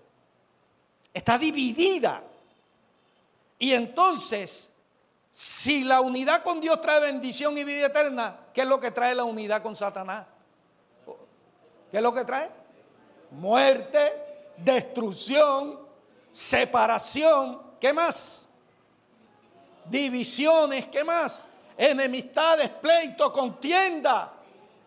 Speaker 1: está dividida. Y entonces, si la unidad con Dios trae bendición y vida eterna, ¿qué es lo que trae la unidad con Satanás? ¿Qué es lo que trae? Muerte, destrucción, separación, ¿qué más? Divisiones, ¿qué más? Enemistades, pleito, contienda.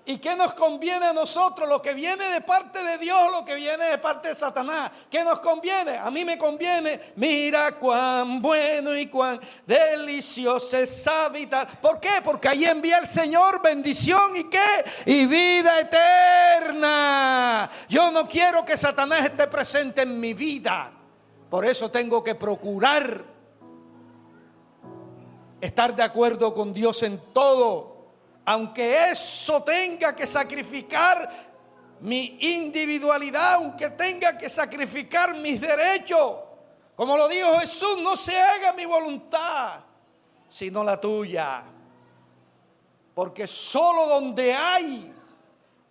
Speaker 1: ¿Y qué nos conviene a nosotros? Lo que viene de parte de Dios, lo que viene de parte de Satanás. ¿Qué nos conviene? A mí me conviene. Mira cuán bueno y cuán delicioso es habitar. ¿Por qué? Porque ahí envía el Señor bendición y ¿qué? Y vida eterna. Yo no quiero que Satanás esté presente en mi vida. Por eso tengo que procurar estar de acuerdo con Dios en todo. Aunque eso tenga que sacrificar mi individualidad, aunque tenga que sacrificar mis derechos. Como lo dijo Jesús, no se haga mi voluntad, sino la tuya. Porque solo donde hay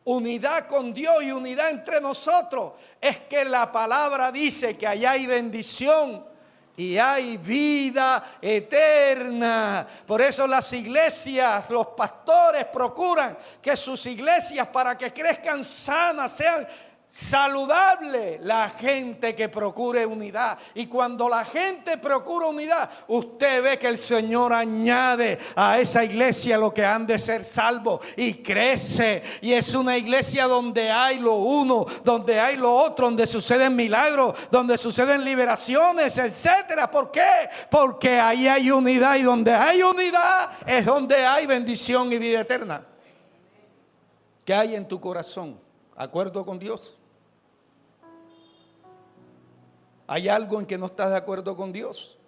Speaker 1: unidad con Dios y unidad entre nosotros, es que la palabra dice que allá hay bendición y hay vida eterna. Por eso las iglesias, los pastores procuran que sus iglesias, para que crezcan sanas, sean saludables, la gente que procure unidad. Y cuando la gente procura unidad, usted ve que el Señor añade a esa iglesia lo que han de ser salvos y crece. Y es una iglesia donde hay lo uno, donde hay lo otro, donde suceden milagros, donde suceden liberaciones, etcétera. ¿Por qué? Porque ahí hay unidad, y donde hay unidad es donde hay bendición y vida eterna. ¿Qué hay en tu corazón? ¿Acuerdo con Dios? ¿Hay algo en que no estás de acuerdo con Dios?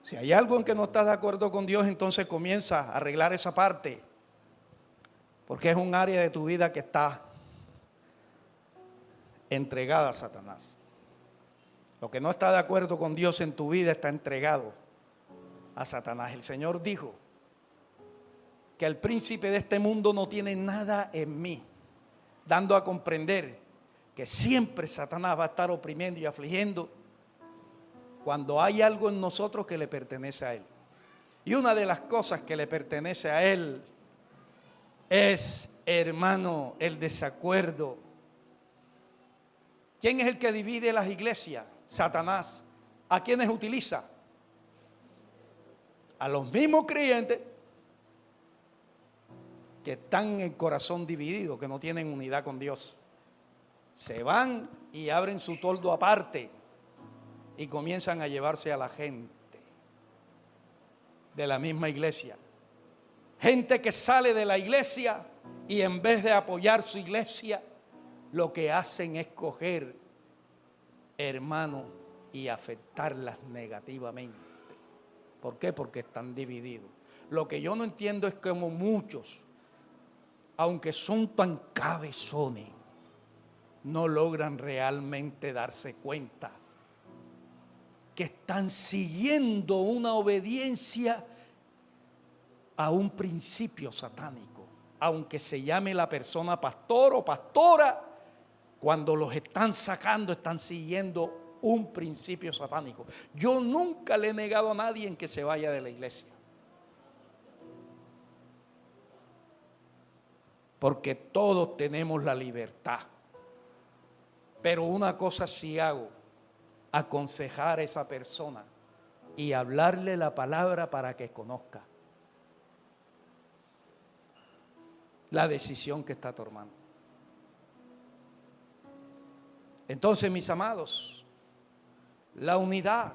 Speaker 1: Si hay algo en que no estás de acuerdo con Dios, entonces comienza a arreglar esa parte. Porque es un área de tu vida que está entregada a Satanás. Lo que no está de acuerdo con Dios en tu vida está entregado a Satanás. El Señor dijo que el príncipe de este mundo no tiene nada en mí, dando a comprender que siempre Satanás va a estar oprimiendo y afligiendo cuando hay algo en nosotros que le pertenece a él. Y una de las cosas que le pertenece a él es, hermano, el desacuerdo. ¿Quién es el que divide las iglesias? Satanás. ¿A quiénes utiliza? A los mismos creyentes que están en el corazón dividido, que no tienen unidad con Dios. Se van y abren su toldo aparte y comienzan a llevarse a la gente de la misma iglesia. Gente que sale de la iglesia y en vez de apoyar su iglesia, lo que hacen es coger, hermano, y afectarlas negativamente. ¿Por qué? Porque están divididos. Lo que yo no entiendo es cómo muchos, aunque son tan cabezones, no logran realmente darse cuenta que están siguiendo una obediencia a un principio satánico. Aunque se llame la persona pastor o pastora, cuando los están sacando, están siguiendo un principio satánico. Yo nunca le he negado a nadie en que se vaya de la iglesia. Porque todos tenemos la libertad. Pero una cosa sí hago, aconsejar a esa persona y hablarle la palabra para que conozca la decisión que está tomando. Entonces, mis amados, la unidad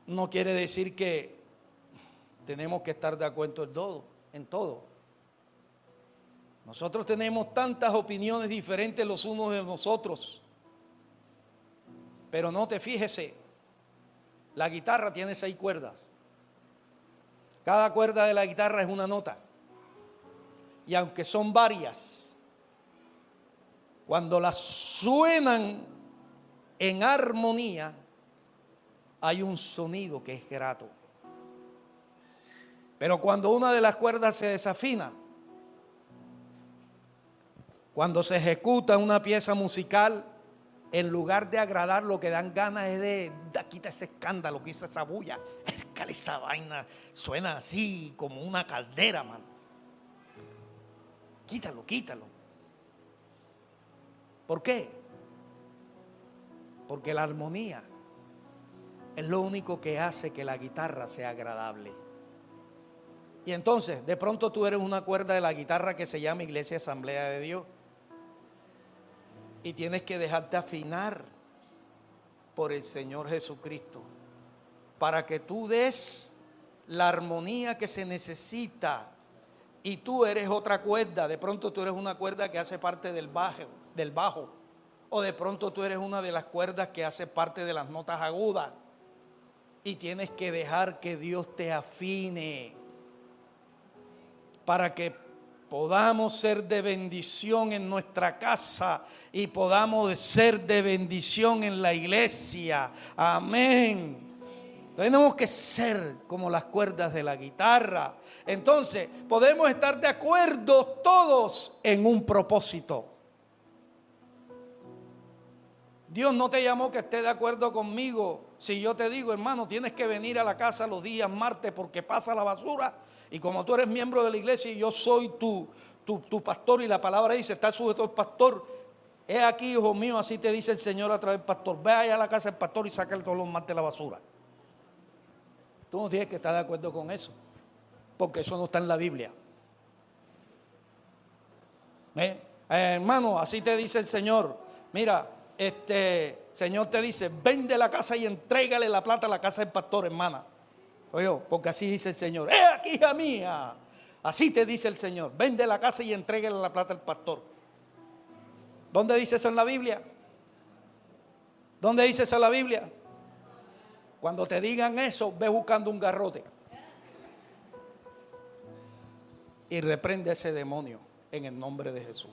Speaker 1: no quiere decir que tenemos que estar de acuerdo en todo. Nosotros tenemos tantas opiniones diferentes los unos de nosotros. Pero no te fíjese, la guitarra tiene 6 cuerdas. Cada cuerda de la guitarra es una nota. Y aunque son varias, cuando las suenan en armonía, hay un sonido que es grato. Pero cuando una de las cuerdas se desafina, cuando se ejecuta una pieza musical, en lugar de agradar, lo que dan ganas es de quita ese escándalo, quita esa bulla, esa vaina suena así como una caldera, mano. Quítalo, quítalo. ¿Por qué? Porque la armonía es lo único que hace que la guitarra sea agradable. Y entonces, de pronto tú eres una cuerda de la guitarra que se llama Iglesia Asamblea de Dios. Y tienes que dejarte afinar por el Señor Jesucristo para que tú des la armonía que se necesita. Y tú eres otra cuerda, de pronto tú eres una cuerda que hace parte del bajo, o de pronto tú eres una de las cuerdas que hace parte de las notas agudas. Y tienes que dejar que Dios te afine para que podamos ser de bendición en nuestra casa y podamos ser de bendición en la iglesia. Amén. Tenemos que ser como las cuerdas de la guitarra. Entonces, podemos estar de acuerdo todos en un propósito. Dios no te llamó que estés de acuerdo conmigo. Si yo te digo, hermano, tienes que venir a la casa los días martes porque pasa la basura. Y como tú eres miembro de la iglesia y yo soy tu pastor, y la palabra dice, está sujeto al pastor. He aquí, hijo mío, así te dice el Señor a través del pastor. Ve allá a la casa del pastor y sácale todos los martes la basura. Tú no tienes que estar de acuerdo con eso, porque eso no está en la Biblia. Hermano, así te dice el Señor. Mira, Señor te dice, vende la casa y entrégale la plata a la casa del pastor, hermana. Oye, porque así dice el Señor. Aquí, hija mía. Así te dice el Señor. Vende la casa y entrégale la plata al pastor. ¿Dónde dice eso en la Biblia? ¿Dónde dice eso en la Biblia? Cuando te digan eso, ve buscando un garrote y reprende a ese demonio en el nombre de Jesús.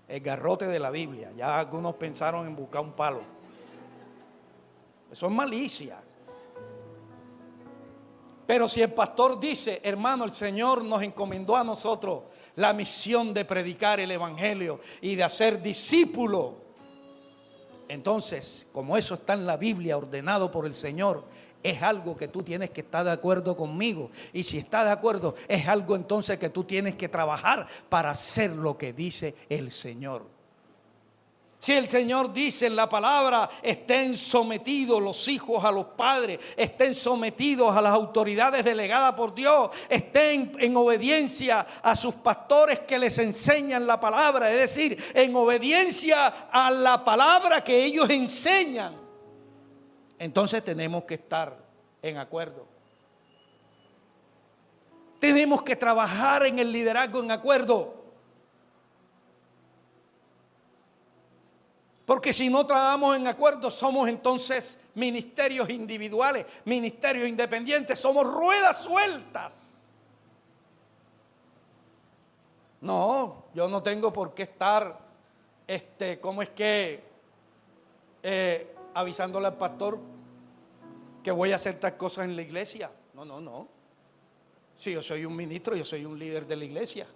Speaker 1: El garrote de la Biblia. Ya algunos pensaron en buscar un palo. Eso es malicia. Pero si el pastor dice, hermano, el Señor nos encomendó a nosotros la misión de predicar el evangelio y de hacer discípulos. Entonces, como eso está en la Biblia ordenado por el Señor, es algo que tú tienes que estar de acuerdo conmigo. Y si estás de acuerdo, es algo entonces que tú tienes que trabajar para hacer lo que dice el Señor. Si el Señor dice en la palabra, estén sometidos los hijos a los padres, estén sometidos a las autoridades delegadas por Dios, estén en obediencia a sus pastores que les enseñan la palabra, es decir, en obediencia a la palabra que ellos enseñan. Entonces tenemos que estar en acuerdo. Tenemos que trabajar en el liderazgo en acuerdo. Porque si no trabajamos en acuerdo, somos entonces ministerios individuales, ministerios independientes, somos ruedas sueltas. No, yo no tengo por qué estar, ¿cómo es que? avisándole al pastor que voy a hacer tal cosa en la iglesia. No. Si yo soy un ministro, yo soy un líder de la iglesia.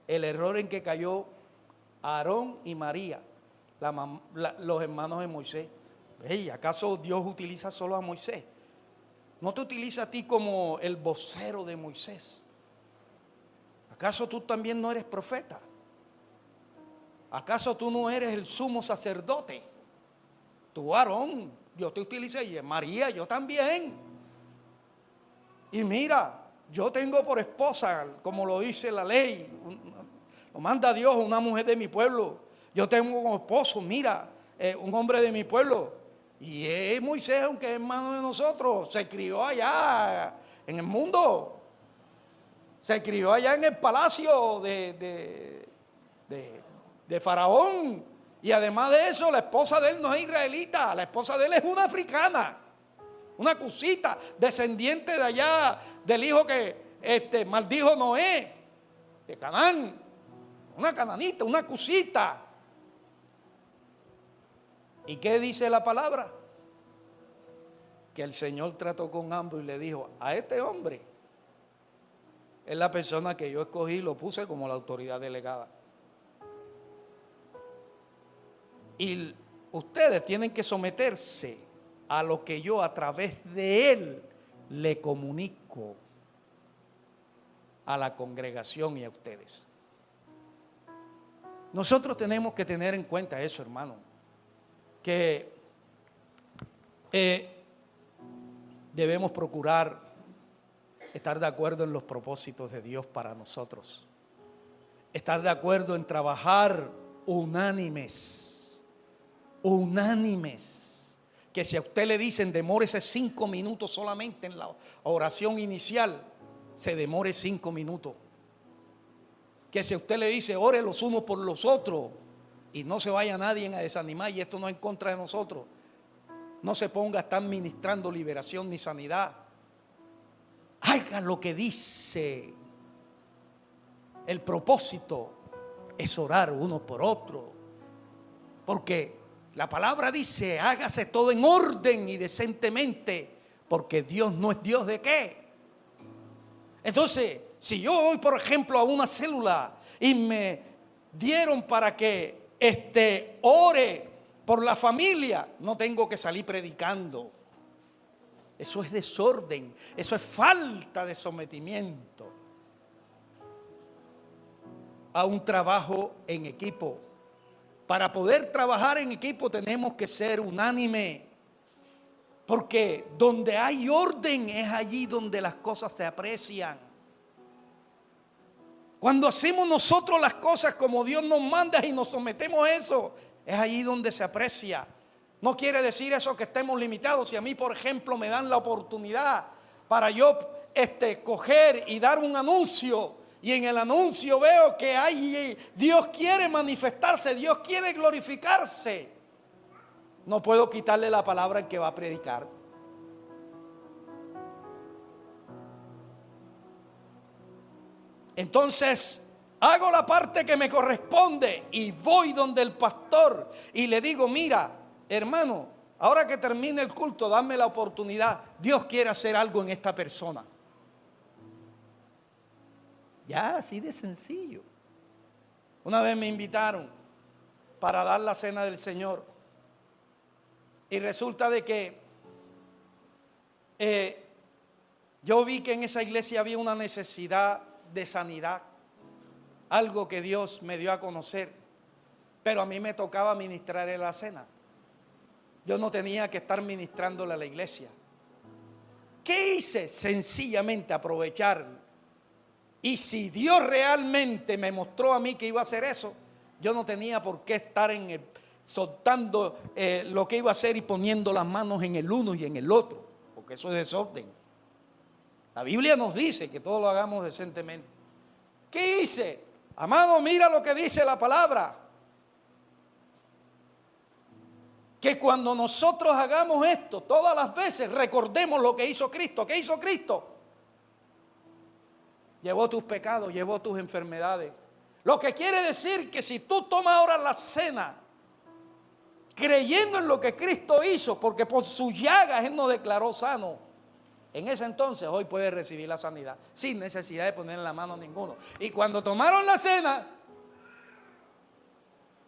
Speaker 1: El error en que cayó Aarón y María, los hermanos de Moisés. Hey, ¿acaso Dios utiliza solo a Moisés? ¿No te utiliza a ti como el vocero de Moisés? ¿Acaso tú también no eres profeta? ¿Acaso tú no eres el sumo sacerdote? Tú, Aarón, Dios te utiliza, y María, yo también. Y mira, yo tengo por esposa, como lo dice la ley, lo manda Dios, una mujer de mi pueblo. Yo tengo como esposo, mira, un hombre de mi pueblo. Y es Moisés, aunque es hermano de nosotros, se crió allá en el mundo. Se crió allá en el palacio de Faraón. Y además de eso, la esposa de él no es israelita, la esposa de él es una africana, una cusita, descendiente de allá del hijo que maldijo Noé, de Canaán, una cananita, una cusita. ¿Y qué dice la palabra? Que el Señor trató con ambos y le dijo, a este hombre es la persona que yo escogí y lo puse como la autoridad delegada. Y ustedes tienen que someterse a lo que yo a través de él le comunico a la congregación y a ustedes. Nosotros tenemos que tener en cuenta eso, hermano, que debemos procurar estar de acuerdo en los propósitos de Dios para nosotros, estar de acuerdo en trabajar unánimes, que si a usted le dicen demórese 5 minutos solamente en la oración inicial, se demore 5 minutos. Que si a usted le dice ore los unos por los otros y no se vaya nadie a desanimar, y esto no es en contra de nosotros, no se ponga a estar ministrando liberación ni sanidad. Haga lo que dice. El propósito es orar uno por otro, porque la palabra dice, hágase todo en orden y decentemente, porque Dios no es Dios de qué. Entonces, si yo voy, por ejemplo, a una célula y me dieron para que ore por la familia, no tengo que salir predicando. Eso es desorden, eso es falta de sometimiento a un trabajo en equipo. Para poder trabajar en equipo tenemos que ser unánime, porque donde hay orden es allí donde las cosas se aprecian. Cuando hacemos nosotros las cosas como Dios nos manda y nos sometemos a eso, es allí donde se aprecia. No quiere decir eso que estemos limitados. Si a mí, por ejemplo, me dan la oportunidad para yo coger y dar un anuncio, y en el anuncio veo que Dios quiere manifestarse, Dios quiere glorificarse, no puedo quitarle la palabra al que va a predicar. Entonces, hago la parte que me corresponde y voy donde el pastor y le digo, mira, hermano, ahora que termine el culto, dame la oportunidad. Dios quiere hacer algo en esta persona. Ya, así de sencillo. Una vez me invitaron para dar la cena del Señor y resulta de que yo vi que en esa iglesia había una necesidad de sanidad, algo que Dios me dio a conocer, pero a mí me tocaba ministrar en la cena. Yo no tenía que estar ministrándole a la iglesia. ¿Qué hice? Sencillamente aprovechar. Y si Dios realmente me mostró a mí que iba a hacer eso, yo no tenía por qué estar soltando lo que iba a hacer y poniendo las manos en el uno y en el otro, porque eso es desorden. La Biblia nos dice que todo lo hagamos decentemente. ¿Qué hice? Amado, mira lo que dice la palabra. Que cuando nosotros hagamos esto, todas las veces recordemos lo que hizo Cristo. ¿Qué hizo Cristo? Llevó tus pecados, llevó tus enfermedades. Lo que quiere decir que si tú tomas ahora la cena, creyendo en lo que Cristo hizo, porque por sus llagas Él nos declaró sano, en ese entonces hoy puedes recibir la sanidad, sin necesidad de poner en la mano a ninguno. Y cuando tomaron la cena,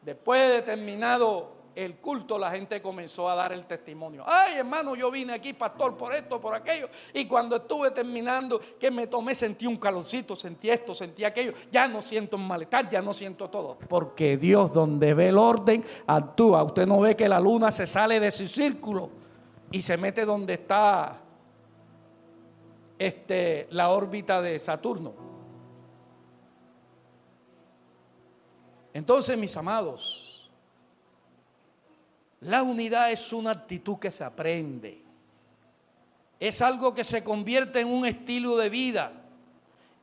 Speaker 1: después de terminado el culto, la gente comenzó a dar el testimonio. Ay, hermano, yo vine aquí, pastor, por esto, por aquello. Y cuando estuve terminando, que me tomé, sentí un calorcito, sentí esto, sentí aquello. Ya no siento un malestar, ya no siento todo. Porque Dios, donde ve el orden, actúa. Usted no ve que la luna se sale de su círculo y se mete donde está la órbita de Saturno. Entonces, mis amados, la unidad es una actitud que se aprende. Es algo que se convierte en un estilo de vida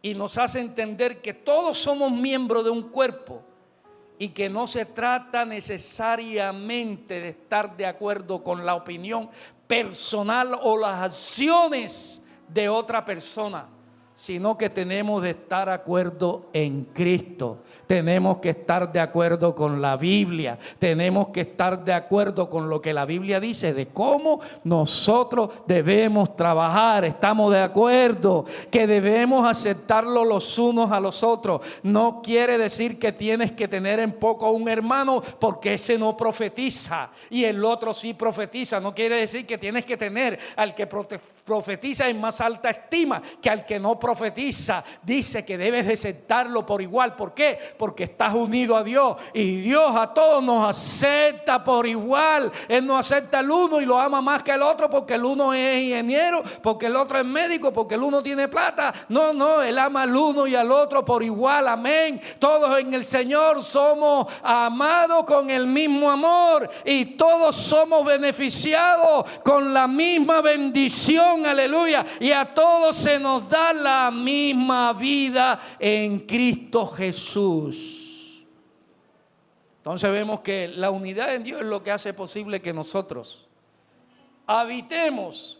Speaker 1: y nos hace entender que todos somos miembros de un cuerpo y que no se trata necesariamente de estar de acuerdo con la opinión personal o las acciones de otra persona, sino que tenemos de estar de acuerdo en Cristo. Tenemos que estar de acuerdo con la Biblia, tenemos que estar de acuerdo con lo que la Biblia dice de cómo nosotros debemos trabajar. Estamos de acuerdo que debemos aceptarlo los unos a los otros. No quiere decir que tienes que tener en poco a un hermano porque ese no profetiza y el otro sí profetiza. No quiere decir que tienes que tener al que profetiza en más alta estima que al que no profetiza. Dice que debes de aceptarlo por igual. ¿Por qué? Porque estás unido a Dios y Dios a todos nos acepta por igual. Él no acepta al uno y lo ama más que el otro porque el uno es ingeniero, porque el otro es médico, porque el uno tiene plata. No, Él ama al uno y al otro por igual. Amén. Todos en el Señor somos amados con el mismo amor y todos somos beneficiados con la misma bendición. Aleluya. Y a todos se nos da la misma vida en Cristo Jesús. Entonces vemos que la unidad en Dios es lo que hace posible que nosotros habitemos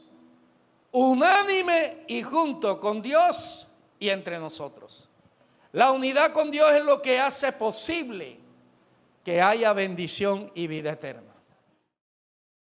Speaker 1: unánime y junto con Dios y entre nosotros. La unidad con Dios es lo que hace posible que haya bendición y vida eterna.